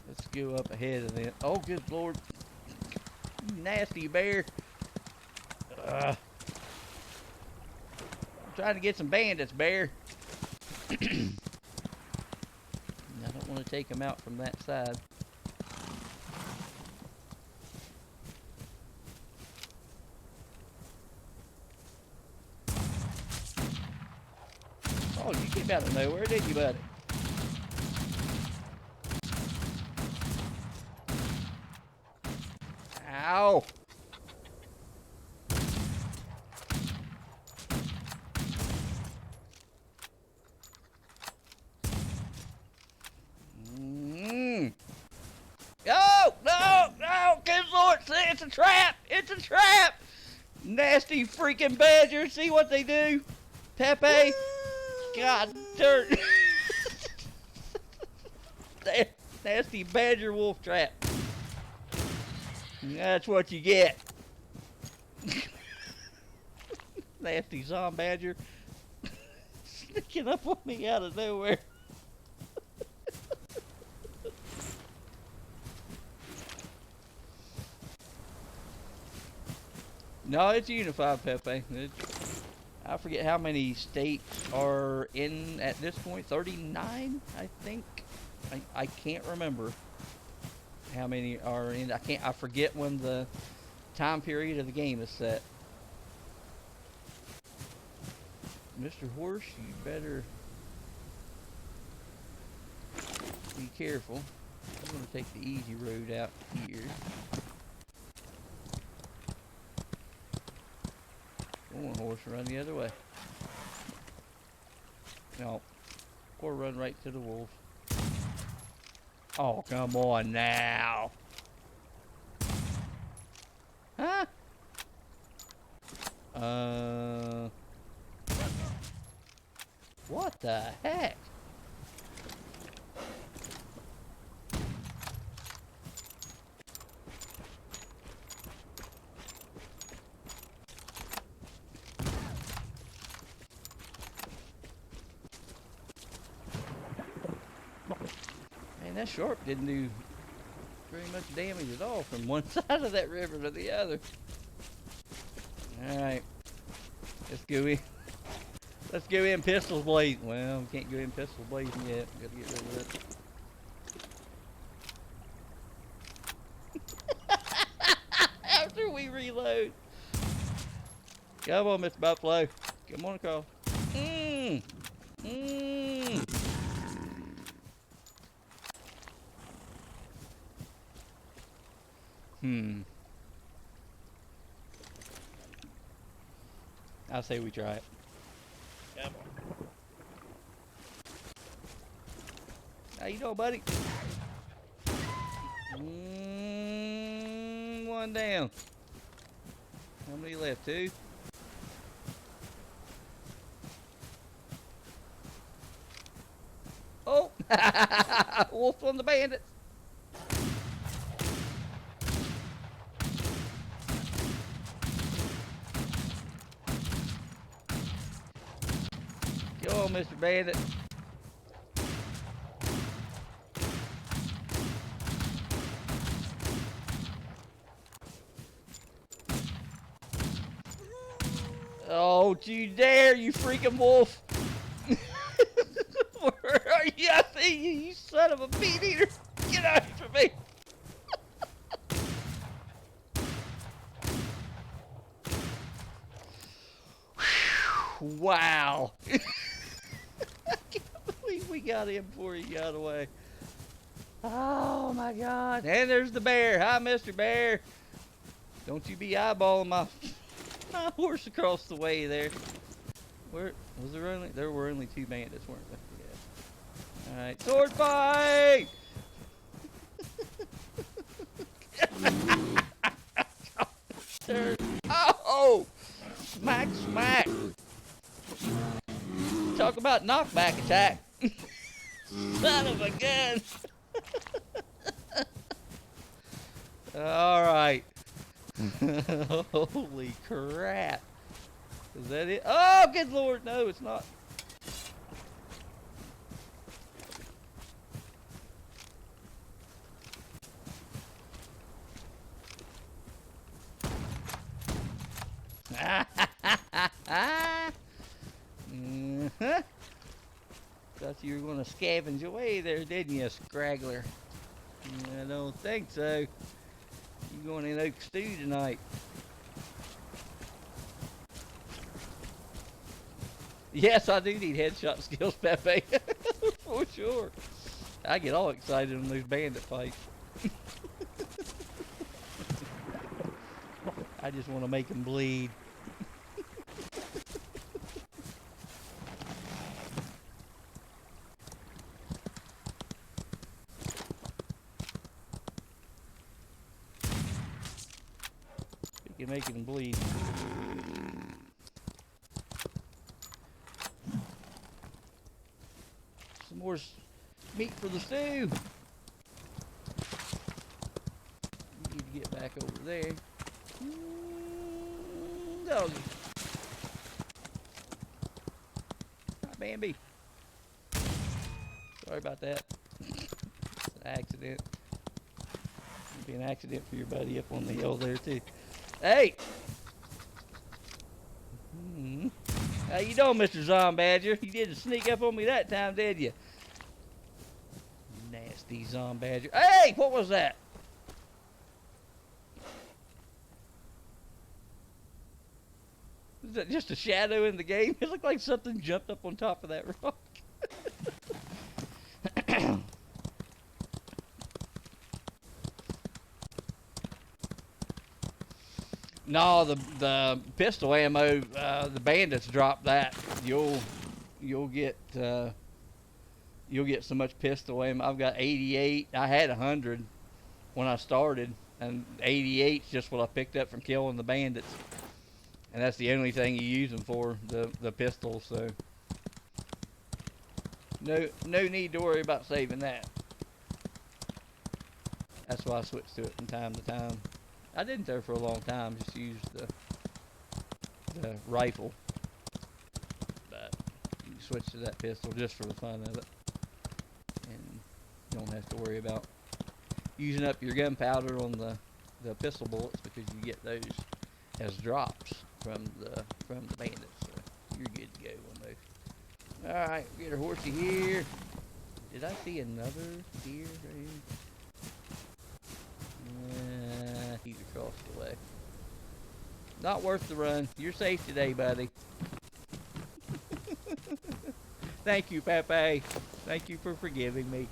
Let's go up ahead of them. Oh, good Lord. You nasty bear. I'm trying to get some bandits, bear. I don't want to take them out from that side. Oh, you came out of nowhere, did you, buddy? Ow! Oh, no, no, good Lord, it's a trap! It's a trap! Nasty freaking badgers, see what they do? Pepe? God, dirt. Nasty badger wolf trap. That's what you get. Nasty zombie badger. Sneaking up on me out of nowhere. No, it's unified, Pepe. I forget how many states are in at this point. 39, I think. I can't remember how many are in. I forget when the time period of the game is set. Mr. Horse, you better be careful. I'm going to take the easy road out here. Come on, horse, run the other way. No. Or run right to the wolf. Oh, come on now. Huh? What the heck? Man, that shark didn't do very much damage at all from one side of that river to the other. Alright. Let's go in. Let's go in pistols blazing. Well, we can't go in pistols blazing yet. Gotta get rid of it. After we reload. Come on, Mr. Buffalo. Come on across. Mmm. Mmm. I say we try it. Come on. How you doing, buddy? One down. How many left? 2? Oh! Wolf on the bandits. Go on, Mr. Bandit. Oh, don't you dare, you freaking wolf. Where are you? I see you, you son of a meat eater. Get out from me. Wow. I can't believe we got him before he got away. Oh my God. And there's the bear. Hi, Mr. Bear. Don't you be eyeballing my horse across the way there. Where was there only? There were only 2 bandits, weren't there? Yeah. All right, sword fight! Oh! Smack, smack! Talk about knockback attack. Son of a gun! All right. Holy crap. Is that it? Oh, good Lord. No, it's not. Thought you were going to scavenge away there, didn't you, Scraggler? I don't think so. You going in oak stew tonight? Yes, I do need headshot skills, Pepe. For sure. I get all excited on those bandit fights. I just want to make them bleed. You can make them bleed. Some more meat for the stew. You need to get back over there. Doggy. Hi, Bambi. Sorry about that. It's an accident. It'd be an accident for your buddy up on the hill there too. Hey! How you doing, Mr. Zombadger? You didn't sneak up on me that time, did you? Nasty Zombadger. Hey! What was that? Is that just a shadow in the game? It looked like something jumped up on top of that rock. No, the pistol ammo, the bandits drop that. You'll you'll get uh, you'll get so much pistol ammo. I've got 88. I had 100 when I started, and 88 is just what I picked up from killing the bandits, and that's the only thing you use them for, the pistols. So no need to worry about saving that. That's why I switched to it from time to time. I didn't there for a long time. Just used the rifle, but you switch to that pistol just for the fun of it, and you don't have to worry about using up your gunpowder on the pistol bullets because you get those as drops from the bandits. So you're good to go on those. All right, get our horsey here. Did I see another deer right here? He's across the way. Not worth the run. You're safe today, buddy. Thank you, Pepe. Thank you for forgiving me.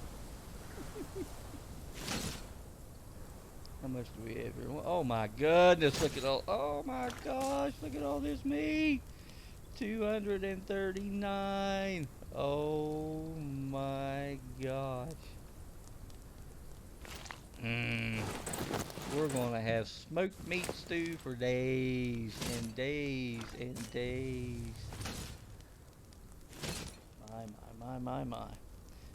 How much do we have here? Oh my goodness, look at all, oh my gosh, look at all this meat. 239. Oh my gosh. We're gonna have smoked meat stew for days and days and days. My.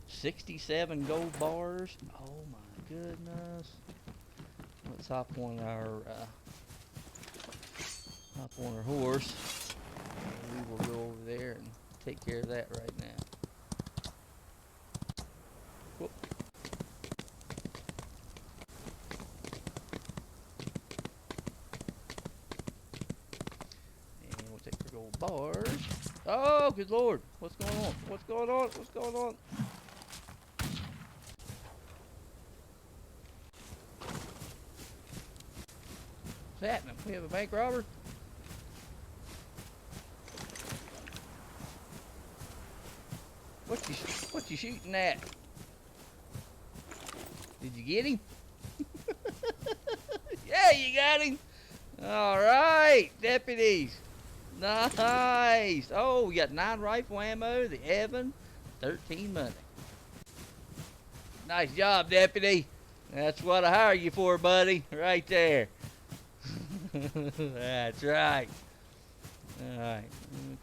67 gold bars. Oh my goodness. Let's hop on our horse. And we will go over there and take care of that right now. Whoop. And we'll take our gold bars. Oh, good lord. What's going on? What's going on? What's going on? What's happening? We have a bank robber? What you shooting at? Did you get him? Yeah, you got him. All right, deputies. Nice. Oh, we got 9 rifle ammo, the Evan, 13 money. Nice job, deputy. That's what I hire you for, buddy. Right there. That's right. All right.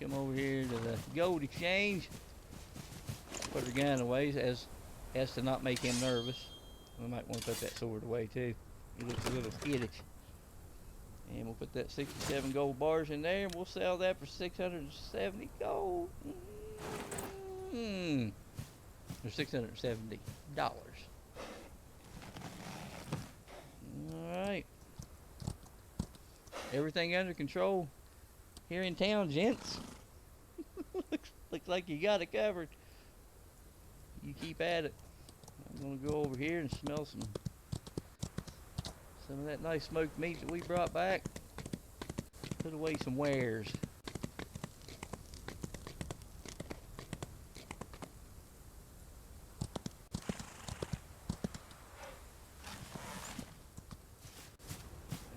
Come over here to the gold exchange. Put her gun away as to not make him nervous. We might want to put that sword away too. He looks a little skittish. And we'll put that 67 gold bars in there, and we'll sell that for 670 gold. Or $670. Alright. Everything under control here in town, gents. looks like you got it covered. You keep at it. I'm gonna go over here and smell some of that nice smoked meat that we brought back. Put away some wares.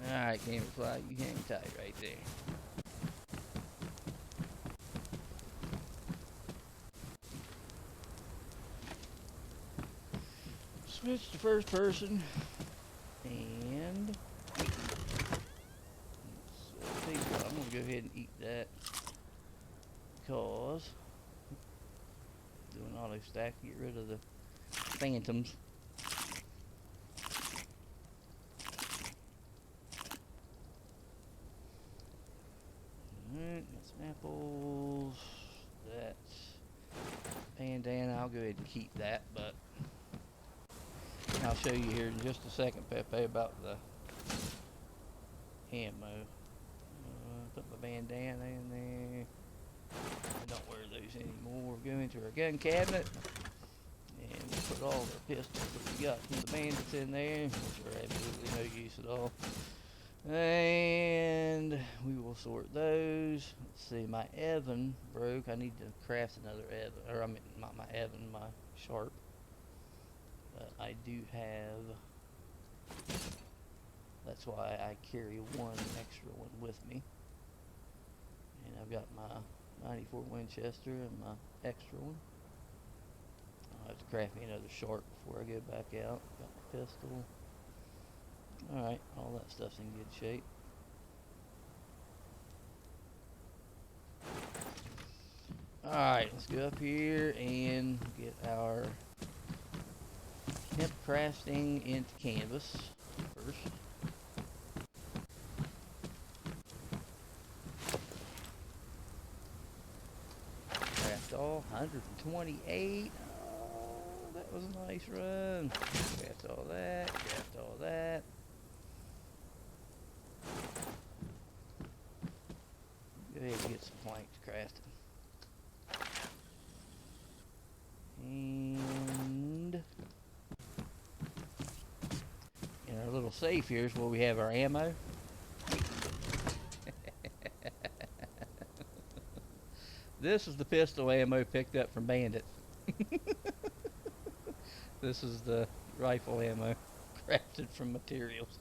Alright, Camouflage, you hang tight right there. Switch to first person. And I'm gonna go ahead and eat that because doing auto stack, get rid of the phantoms. Alright, got some apples. That's bandana. I'll go ahead and keep that, but I'll show you here in just a second, Pepe, about the ammo. Put my bandana in there. I don't wear those anymore. Go into our gun cabinet and we'll put all the pistols that we got from the bandits in there, which are absolutely no use at all. And we will sort those. Let's see, my Evan broke. I need to craft another Evan, or I mean not my Evan, my Sharp. But I do have That's why I carry one extra one with me. And I've got my 94 Winchester and my extra one. I'll have to craft me another shark before I go back out. Got my pistol. Alright, all that stuff's in good shape. Alright, let's go up here and get our hemp crafting into canvas first. Craft all 128. Oh, that was a nice run. Craft all that, craft all that. Go ahead and get some planks crafted. And in our little safe here is where we have our ammo. This is the pistol ammo picked up from Bandit. This is the rifle ammo crafted from materials.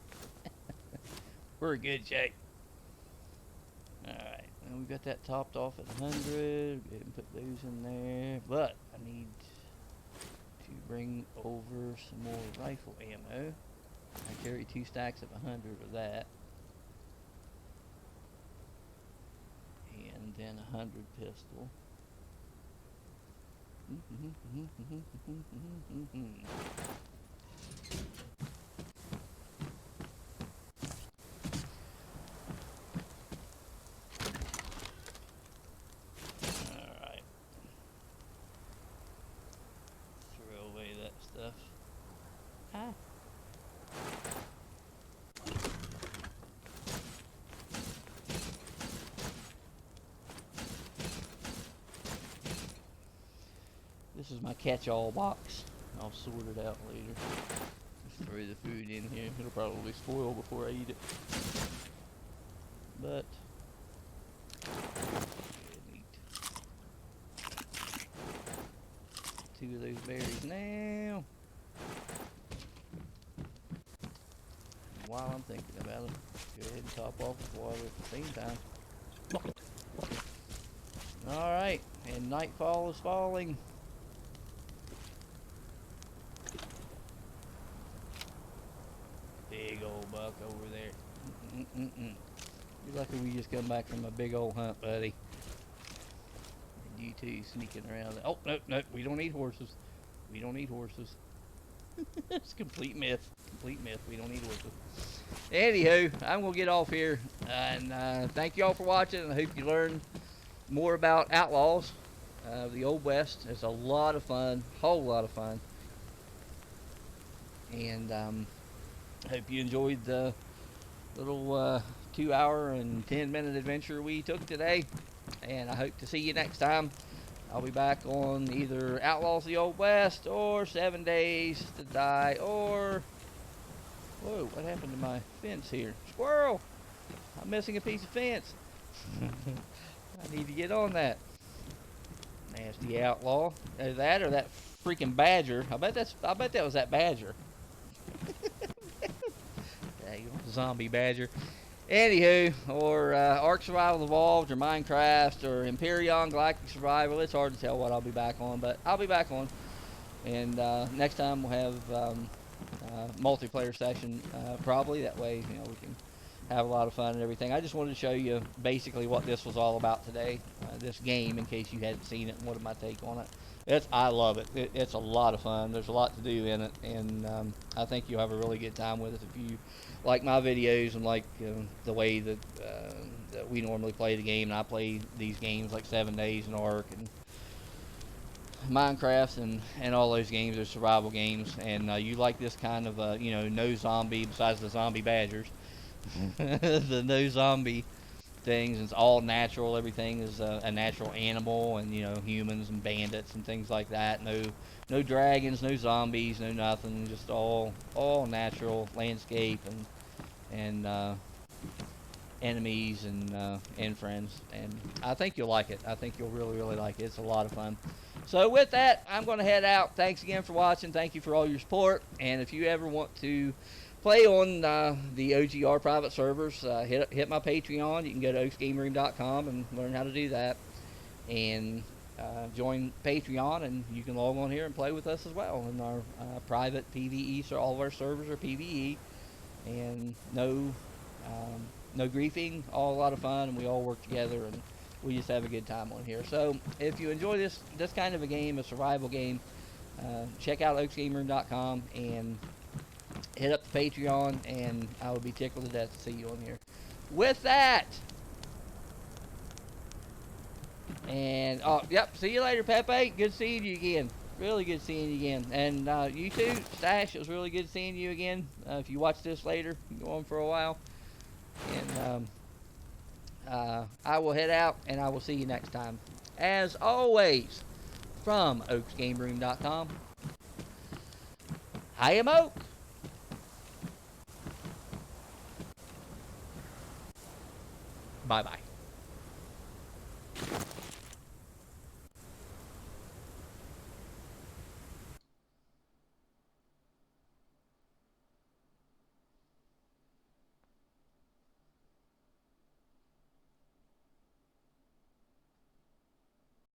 We're in good shape. Alright, and we've got that topped off at 100. Go ahead and put those in there. But I need to bring over some more rifle ammo. I carry 2 stacks of 100 of that. And then 100 pistol. Alright. Throw away that stuff. Ah. This is my catch-all box. I'll sort it out later. Just throw the food in here. It'll probably spoil before I eat it. But eat 2 of those berries now. And while I'm thinking about it, go ahead and top off with water at the same time. Alright, and nightfall is falling. Big old buck over there. You're lucky we just come back from a big old hunt, buddy. And you two sneaking around. Oh, nope, we don't need horses. We don't need horses. It's complete myth. Complete myth. We don't need horses. Anywho, I'm going to get off here. And thank you all for watching. I hope you learned more about Outlaws of the Old West. It's a lot of fun. Whole lot of fun. And hope you enjoyed the little 2-hour and 10-minute adventure we took today. And I hope to see you next time. I'll be back on either Outlaws of the Old West or 7 Days to Die or... Whoa, what happened to my fence here? Squirrel! I'm missing a piece of fence. I need to get on that. Nasty outlaw. Either that or that freaking badger. I bet that was that badger. Zombie badger. Anywho, or Ark Survival Evolved, or Minecraft, or Imperion Galactic Survival. It's hard to tell what I'll be back on, but I'll be back on. And next time we'll have multiplayer session, probably. That way, you know, we can have a lot of fun and everything. I just wanted to show you basically what this was all about today, this game, in case you hadn't seen it and what my take on it. I love it. It's a lot of fun. There's a lot to do in it, and I think you'll have a really good time with it if you like my videos and like the way that we normally play the game. And I play these games like 7 Days and Ark and Minecraft and all those games. They're survival games, and you like this kind of you know, no zombie besides the zombie badgers. The no zombie things. It's all natural. Everything is a natural animal, and you know, humans and bandits and things like that. No dragons, no zombies, no nothing. Just all natural landscape and enemies and friends. And I think you'll like it. I think you'll really like it. It's a lot of fun. So with that, I'm going to head out. Thanks again for watching. Thank you for all your support. And if you ever want to play on the OGR private servers, hit my Patreon. You can go to oaksgameroom.com and learn how to do that. And join Patreon, and you can log on here and play with us as well in our private PvE. So all of our servers are PvE, and no griefing. All a lot of fun, and we all work together, and we just have a good time on here. So if you enjoy this kind of a game, a survival game, check out oaksgameroom.com and hit up the Patreon, and I would be tickled to death to see you on here. With that, and yep, see you later, Pepe. Good seeing you again. Really good seeing you again. And you too, Stash. It was really good seeing you again. If you watch this later, go on for a while. And I will head out, and I will see you next time. As always, from oaksgameroom.com, I am Oak. Bye-bye.